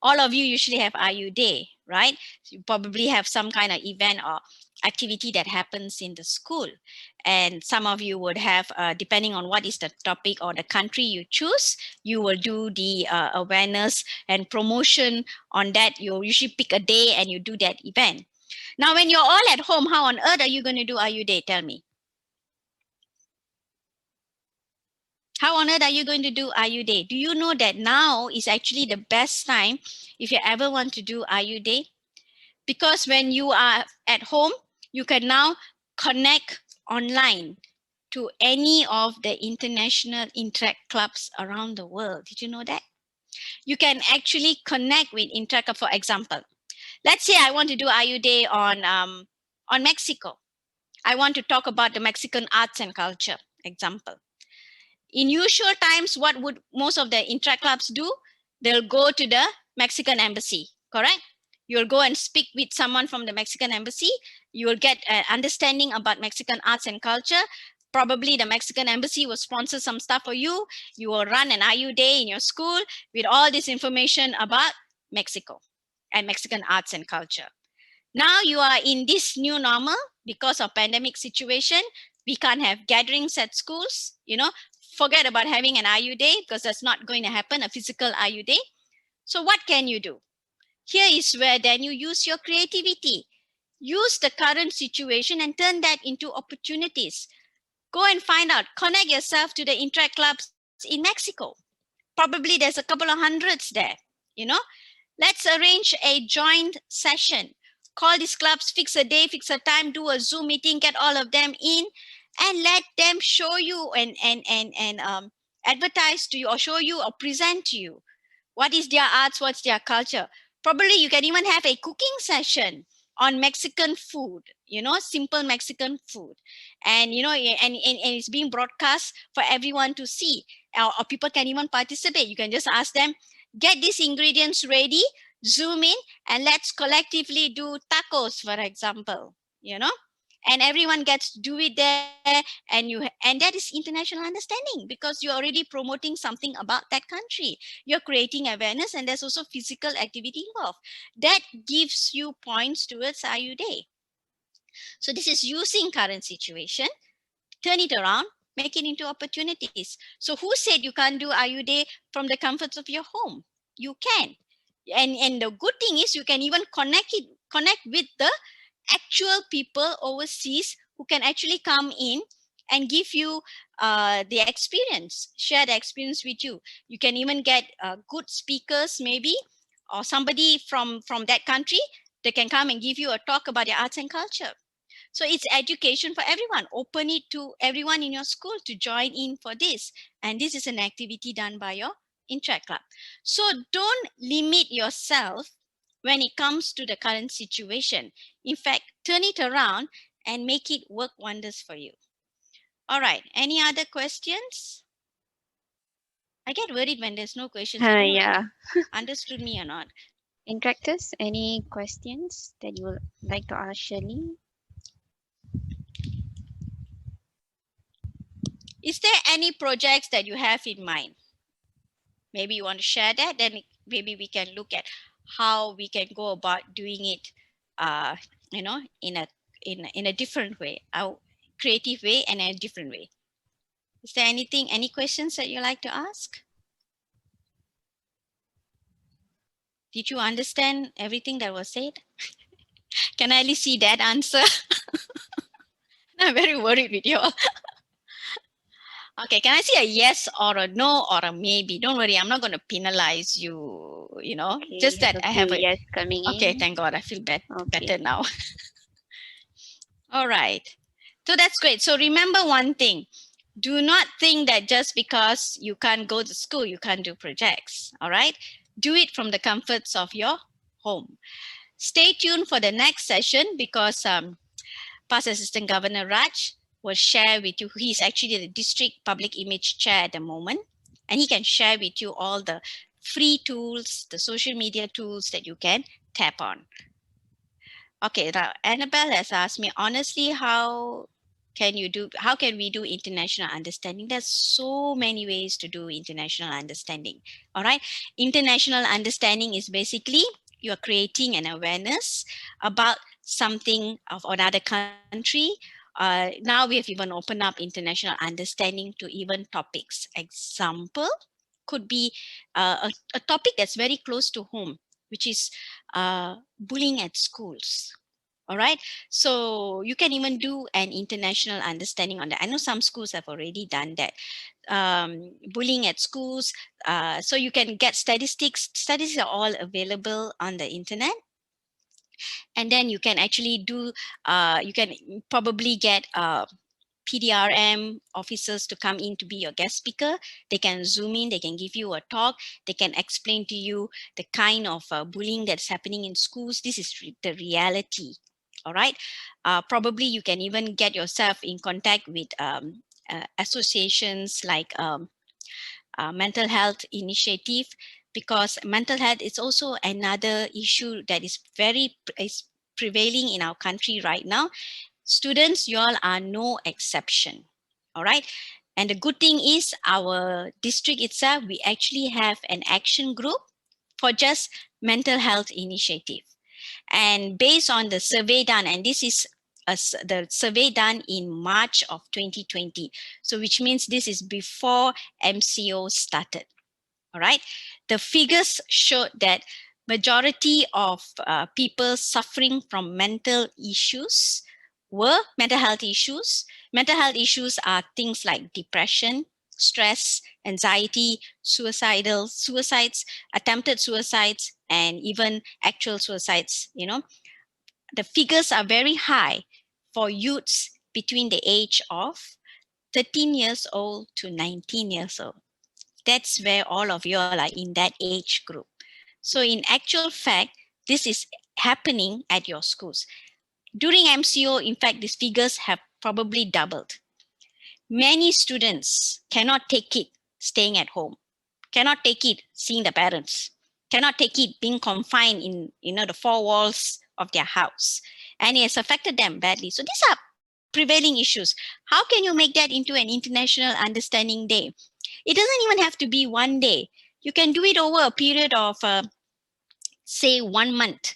All of you usually have IU Day, right? So you probably have some kind of event or activity that happens in the school. And some of you would have, depending on what is the topic or the country you choose, you will do the awareness and promotion on that. You usually pick a day and you do that event. Now, when you're all at home, how on earth are you going to do IU Day? Tell me. How on earth are you going to do IU Day? Do you know that now is actually the best time if you ever want to do IU Day? Because when you are at home, you can now connect online to any of the international interact clubs around the world. Did you know that? You can actually connect with interact. For example, let's say I want to do IU Day on Mexico. I want to talk about the Mexican arts and culture, example. In usual times, what would most of the intra clubs do? They'll go to the Mexican embassy, correct? You'll go and speak with someone from the Mexican embassy. You will get an understanding about Mexican arts and culture. Probably the Mexican embassy will sponsor some stuff for you. You will run an IU Day in your school with all this information about Mexico and Mexican arts and culture. Now you are in this new normal because of pandemic situation. We can't have gatherings at schools, forget about having an IU Day because that's not going to happen, a physical IU Day. So what can you do? Here is where then you use your creativity. Use the current situation and turn that into opportunities. Go and find out, connect yourself to the interact clubs in Mexico. Probably there's a couple of hundreds there, Let's arrange a joint session. Call these clubs, fix a day, fix a time, do a Zoom meeting, get all of them in, and let them show you and advertise to you or show you or present to you what is their arts, what's their culture. Probably you can even have a cooking session on Mexican food, simple Mexican food. And, and it's being broadcast for everyone to see, or people can even participate. You can just ask them, get these ingredients ready, Zoom in, and let's collectively do tacos, for example, and everyone gets to do it there, and that is international understanding because you're already promoting something about that country. You're creating awareness, and there's also physical activity involved. That gives you points towards IU Day. So this is using current situation, turn it around, make it into opportunities. So who said you can't do IU Day from the comforts of your home? you can. And the good thing is you can even connect with the actual people overseas who can actually come in and give you the experience, share the experience with you. You can even get good speakers maybe, or somebody from that country. They can come and give you a talk about their arts and culture. So it's education for everyone. Open it to everyone in your school to join in for this. And this is an activity done by your Interact Club. So don't limit yourself when it comes to the current situation. In fact, turn it around and make it work wonders for you. All right. Any other questions? I get worried when there's no questions. I don't know Yeah. whether you understood me or not. Interactors, any questions that you would like to ask Shirley? Is there any projects that you have in mind? Maybe you want to share that, then maybe we can look at how we can go about doing it, you know, in a different way, a creative way and a different way. Is there any questions that you like to ask? Did you understand everything that was said? Can I at least see that answer? I'm very worried with you all. Okay, can I see a yes or a no or a maybe? Don't worry, I'm not going to penalize you, you know, Okay, just that I have a yes coming okay, in. thank God, I feel Okay. better now. All right. So that's great. So remember one thing. Do not think that just because you can't go to school, you can't do projects. All right. Do it from the comforts of your home. Stay tuned for the next session because Past Assistant Governor Raj will share with you. He's actually the District Public Image Chair at the moment, and he can share with you all the free tools, the social media tools that you can tap on. Okay, now Annabelle has asked me honestly, how can we do international understanding? There's so many ways to do international understanding. All right. International understanding is basically you're creating an awareness about something of another country. Now we have even opened up international understanding to even topics. Example could be a topic that's very close to home, which is bullying at schools. All right. So you can even do an international understanding on that. I know some schools have already done that. Bullying at schools. So you can get statistics. Statistics are all available on the internet. And then you can actually do, you can probably get PDRM officers to come in to be your guest speaker. They can zoom in, they can give you a talk, they can explain to you the kind of bullying that's happening in schools. This is the reality. All right. Probably you can even get yourself in contact with associations like mental health initiative, because mental health is also another issue that is prevailing in our country right now. Students, you all are no exception. All right. And the good thing is our district itself, we actually have an action group for just mental health initiative. And based on the survey done, and this is the survey done in March of 2020. So which means this is before MCO started. All right. The figures showed that majority of people suffering from mental issues were mental health issues. Mental health issues are things like depression, stress, anxiety, suicides, attempted suicides, and even actual suicides. You know, the figures are very high for youths between the age of 13 years old to 19 years old. That's where all of you all are in that age group. So in actual fact, this is happening at your schools. During MCO, in fact, these figures have probably doubled. Many students cannot take it staying at home, cannot take it seeing the parents, cannot take it being confined in the four walls of their house, and it has affected them badly. So these are prevailing issues. How can you make that into an international understanding day? It doesn't even have to be one day. You can do it over a period of say 1 month.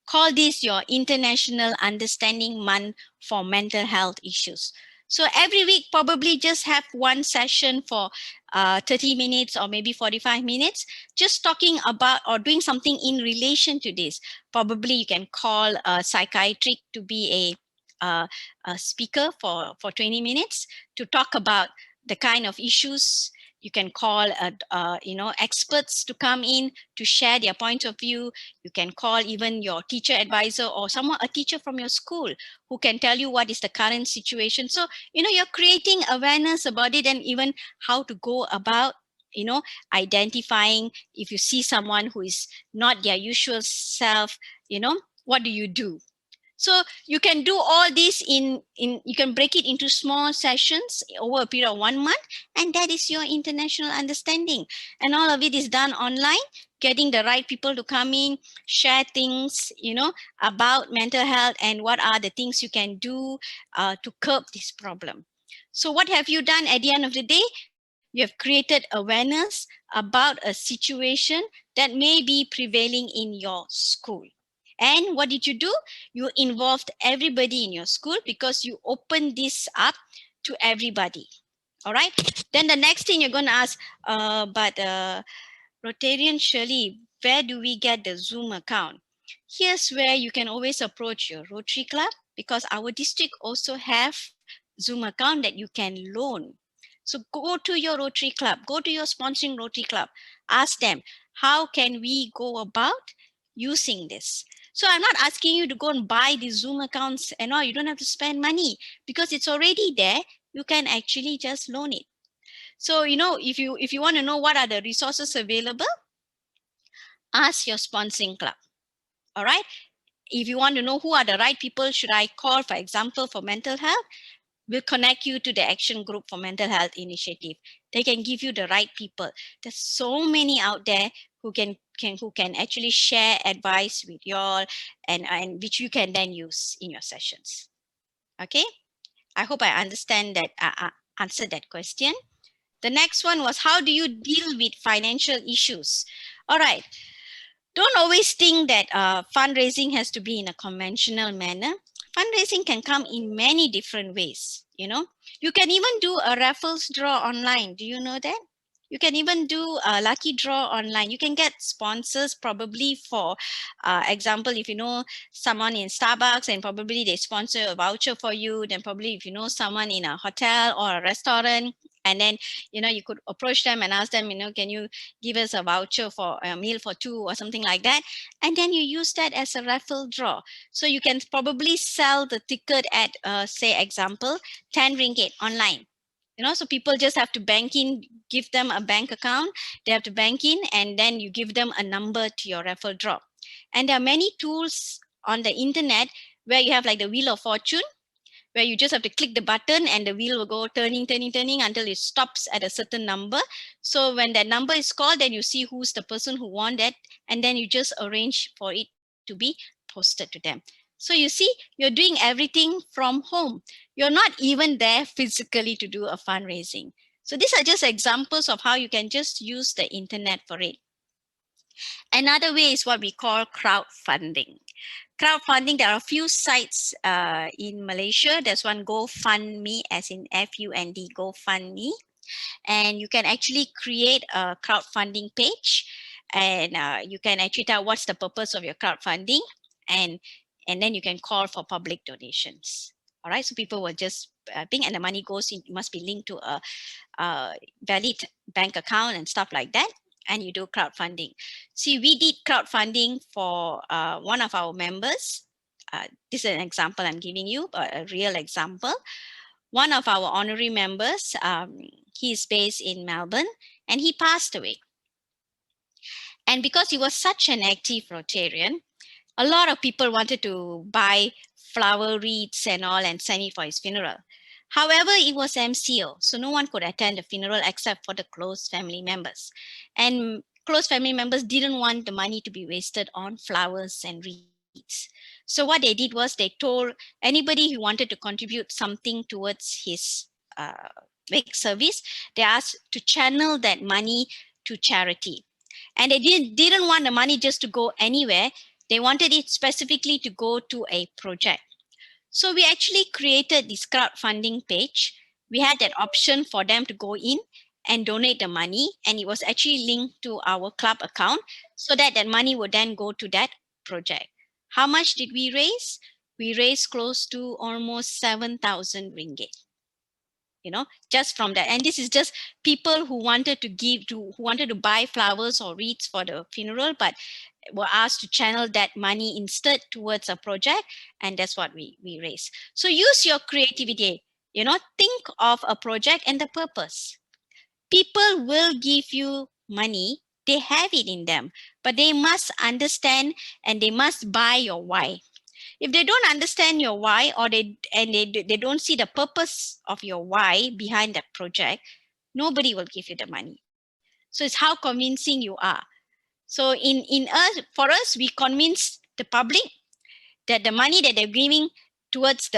Call this your International Understanding Month for mental health issues. So every week, probably just have one session for 30 minutes or maybe 45 minutes, just talking about or doing something in relation to this. Probably you can call a psychiatric to be a speaker for 20 minutes to talk about the kind of issues. You can call experts to come in to share their point of view. You can call even your teacher advisor or a teacher from your school who can tell you what is the current situation. So, you're creating awareness about it, and even how to go about, identifying if you see someone who is not their usual self, what do you do? So you can do all this you can break it into small sessions over a period of 1 month, and that is your international understanding. And all of it is done online, getting the right people to come in, share things, about mental health and what are the things you can do to curb this problem. So what have you done at the end of the day? You have created awareness about a situation that may be prevailing in your school. And what did you do? You involved everybody in your school because you opened this up to everybody. All right. Then the next thing you're going to ask, but Rotarian Shirley, where do we get the Zoom account? Here's where you can always approach your Rotary Club, because our district also have Zoom account that you can loan. So go to your Rotary Club, go to your sponsoring Rotary Club, ask them, how can we go about using this? So I'm not asking you to go and buy these Zoom accounts and all. You don't have to spend money because it's already there. You can actually just loan it. So, if you want to know what are the resources available, ask your sponsoring club. All right. If you want to know who are the right people should I call, for example, for mental health, we'll connect you to the action group for mental health initiative. They can give you the right people. There's so many out there who can actually share advice with you all, and which you can then use in your sessions. Okay, I hope I understand that, answered that question. The next one was, how do you deal with financial issues? All right. Don't always think that fundraising has to be in a conventional manner. Fundraising can come in many different ways. You can even do a raffles draw online. Do you know that? You can even do a lucky draw online. You can get sponsors probably for example, if you know someone in Starbucks and probably they sponsor a voucher for you, then probably if you know someone in a hotel or a restaurant, and then, you could approach them and ask them, can you give us a voucher for a meal for two or something like that. And then you use that as a raffle draw. So you can probably sell the ticket at, say, example, 10 ringgit online. So people just have to bank in, give them a bank account, they have to bank in, and then you give them a number to your raffle draw. And there are many tools on the internet where you have like the Wheel of Fortune, where you just have to click the button and the wheel will go turning until it stops at a certain number. So when that number is called, then you see who's the person who won that, and then you just arrange for it to be posted to them. So you see, you're doing everything from home. You're not even there physically to do a fundraising. So these are just examples of how you can just use the internet for it. Another way is what we call crowdfunding. Crowdfunding, there are a few sites in Malaysia. There's one GoFundMe, as in F-U-N-D, GoFundMe. And you can actually create a crowdfunding page, and you can actually tell what's the purpose of your crowdfunding, and then you can call for public donations. All right, so people will just ping, and the money goes in, it must be linked to a valid bank account and stuff like that. And you do crowdfunding. See, we did crowdfunding for one of our members. This is an example I'm giving you, a real example. One of our honorary members, he's based in Melbourne, and he passed away. And because he was such an active Rotarian, a lot of people wanted to buy flower wreaths and all and send it for his funeral. However, it was MCO, so no one could attend the funeral except for the close family members. And close family members didn't want the money to be wasted on flowers and wreaths. So what they did was they told anybody who wanted to contribute something towards his wake service, they asked to channel that money to charity. And they didn't want the money just to go anywhere. They wanted it specifically to go to a project. So we actually created this crowdfunding page. We had that option for them to go in and donate the money, and it was actually linked to our club account so that that money would then go to that project. How much did we raise? We raised close to almost 7,000 ringgit. You know, just from that. And this is just people who wanted to who wanted to buy flowers or wreaths for the funeral, but were asked to channel that money instead towards a project, and that's what we raise. So use your creativity. You know, think of a project and the purpose. People will give you money, they have it in them, but they must understand and they must buy your why. If they don't understand your why, or they don't see the purpose of your why behind that project, nobody will give you the money. So it's how convincing you are. So for us, we convince the public that the money that they're giving towards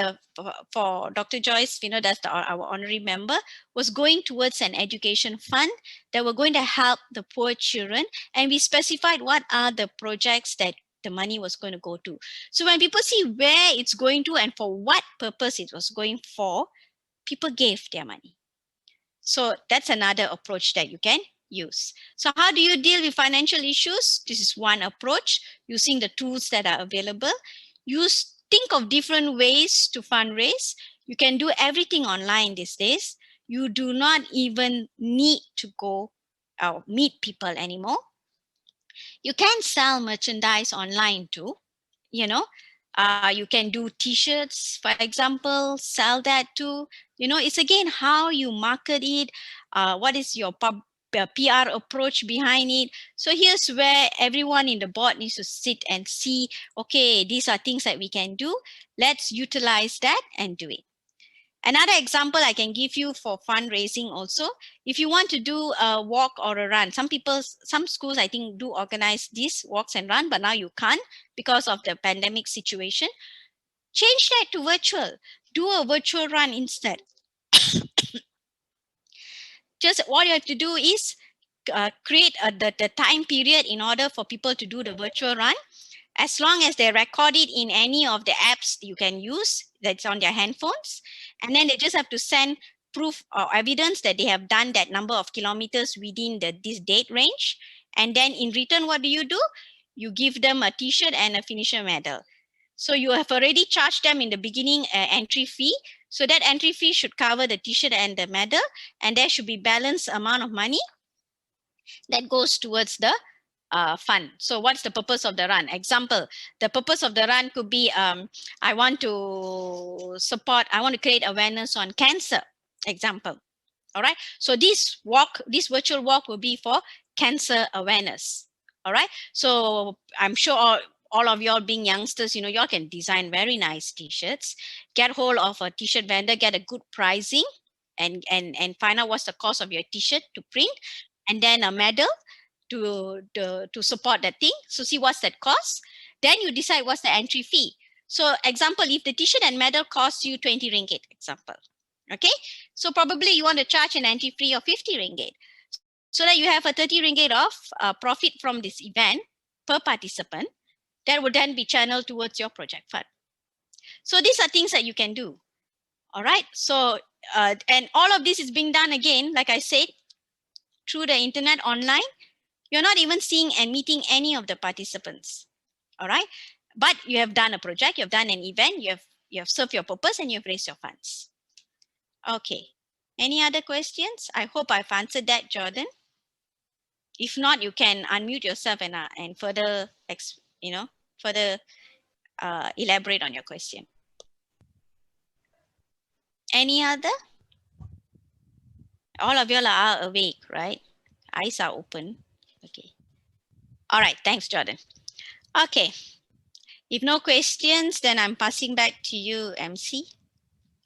for Dr. Joyce, you know, that's our honorary member, was going towards an education fund that were going to help the poor children. And we specified what are the projects that the money was going to go to. So when people see where it's going to and for what purpose it was going for, people gave their money. So that's another approach that you can use. So how do you deal with financial issues? This is one approach, using the tools that are available. Think of different ways to fundraise. You can do everything online these days. You do not even need to go meet people anymore. You can sell merchandise online too. You know, you can do t-shirts, for example, sell that too. You know, it's again how you market it. What is your PR approach behind it? So here's where everyone in the board needs to sit and see, okay, these are things that we can do. Let's utilize that and do it. Another example I can give you for fundraising also, if you want to do a walk or a run, some schools I think do organize these walks and run, but now you can't because of the pandemic situation. Change that to virtual. Do a virtual run instead. Just what you have to do is create the time period in order for people to do the virtual run. As long as they record it in any of the apps you can use that's on their handphones, and then they just have to send proof or evidence that they have done that number of kilometers within this date range. And then in return, what do? You give them a t-shirt and a finisher medal. So you have already charged them in the beginning entry fee. So that entry fee should cover the t-shirt and the medal, and there should be balanced amount of money that goes towards the fund. So what's the purpose of the run? Example, the purpose of the run could be, I want to create awareness on cancer, example. All right. So this virtual walk will be for cancer awareness. All right. So I'm sure all of y'all being youngsters, you know, y'all can design very nice t-shirts, get hold of a t-shirt vendor, get a good pricing, and find out what's the cost of your t-shirt to print, and then a medal to support that thing. So see what's that cost. Then you decide what's the entry fee. So example, if the t-shirt and medal costs you 20 ringgit, example. Okay. So probably you want to charge an entry fee of 50 ringgit. So that you have a 30 ringgit of profit from this event per participant that would then be channeled towards your project fund. So these are things that you can do. All right. So, and all of this is being done again, like I said, through the internet online. You're not even seeing and meeting any of the participants. All right. But you have done a project, you've done an event, you have served your purpose, and you've raised your funds. Okay. Any other questions? I hope I've answered that, Jordan. If not, you can unmute yourself and further, elaborate on your question. Any other? All of y'all are awake, right? Eyes are open. Okay. All right. Thanks, Jordan. Okay. If no questions, then I'm passing back to you, MC.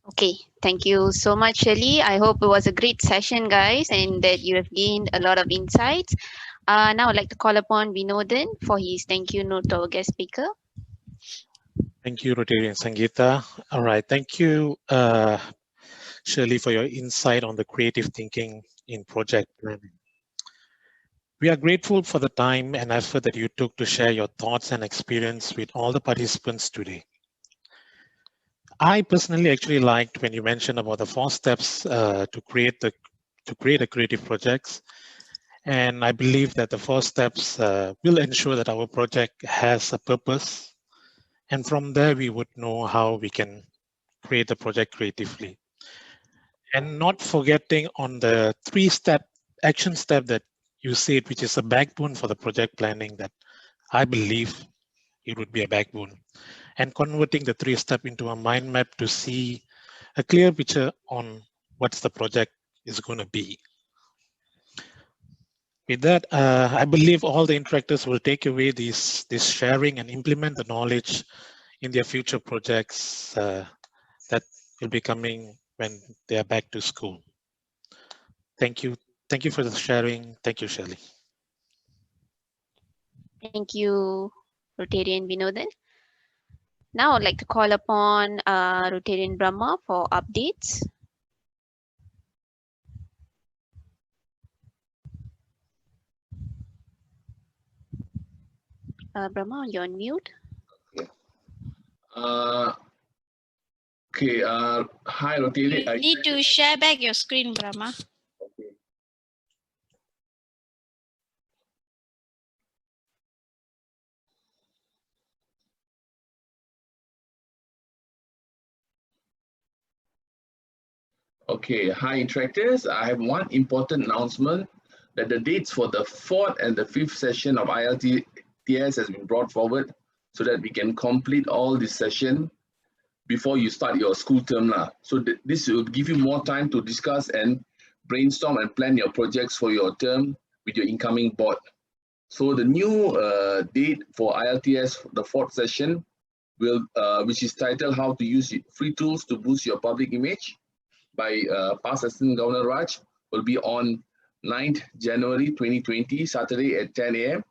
Okay, thank you so much, Shirley. I hope it was a great session, guys, and that you have gained a lot of insights. Now I'd like to call upon Vinodan for his thank you note to our guest speaker. Thank you, Rotary and Sangeeta. All right, thank you, Shirley, for your insight on the creative thinking in project planning. We are grateful for the time and effort that you took to share your thoughts and experience with all the participants today. I personally actually liked when you mentioned about the 4 steps to to create a creative projects. And I believe that the 4 steps will ensure that our project has a purpose. And from there, we would know how we can create the project creatively. And not forgetting on the 3-step action step that you said, which is a backbone for the project planning, that I believe it would be a backbone. And converting the 3-step into a mind map to see a clear picture on what's the project is going to be. With that, I believe all the interactors will take away this sharing and implement the knowledge in their future projects that will be coming when they are back to school. Thank you. Thank you for the sharing. Thank you, Shirley. Thank you, Rotarian Vinodan. Now I'd like to call upon Rotarian Brahma for updates. Brahma, you're on mute. Okay. Hi, Rotary. You need to share back your screen, Brahma. Okay. Okay, hi interactors. I have one important announcement that the dates for the 4th and the 5th session of ILTS has been brought forward so that we can complete all this session before you start your school term. So this will give you more time to discuss and brainstorm and plan your projects for your term with your incoming board. So the new date for ILTS, the 4th session, will which is titled How to Use Free Tools to Boost Your Public Image by Past President Governor Raj, will be on 9th January 2020, Saturday at 10 a.m.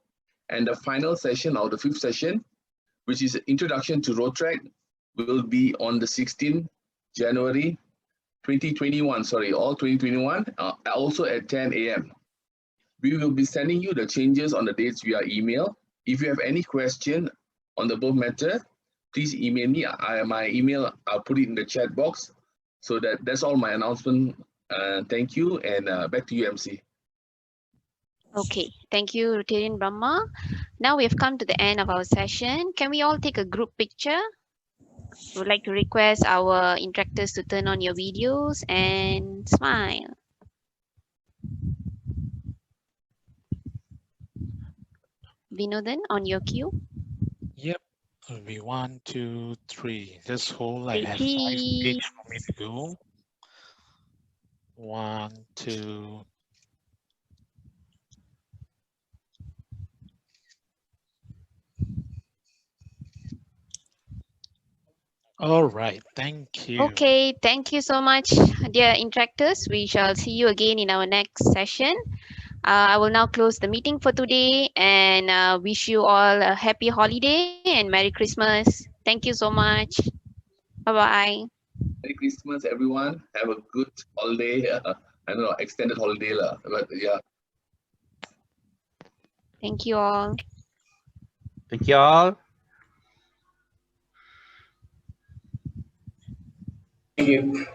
And the final session or the 5th session, which is Introduction to Rotary, will be on the 16th January 2021, all 2021, also at 10 a.m. We will be sending you the changes on the dates via email. If you have any question on the above matter, please email me. My email, I'll put it in the chat box. So that's all my announcement. Thank you, and back to you, MC. Okay, thank you, Rotarian Brahma. Now we have come to the end of our session. Can we all take a group picture? We would like to request our interactors to turn on your videos and smile. Vinodan, on your cue. Yep. It'll be 1, 2, 3. Just hold. I have 5 cheese. pages for me to go. 1, 2. All right. Thank you. Okay, thank you so much, dear interactors. We shall see you again in our next session. I will now close the meeting for today and wish you all a happy holiday and Merry Christmas. Thank you so much. Bye-bye. Merry Christmas, everyone. Have a good holiday. I don't know, extended holiday, but yeah. Thank you all. Thank you all. Thank you.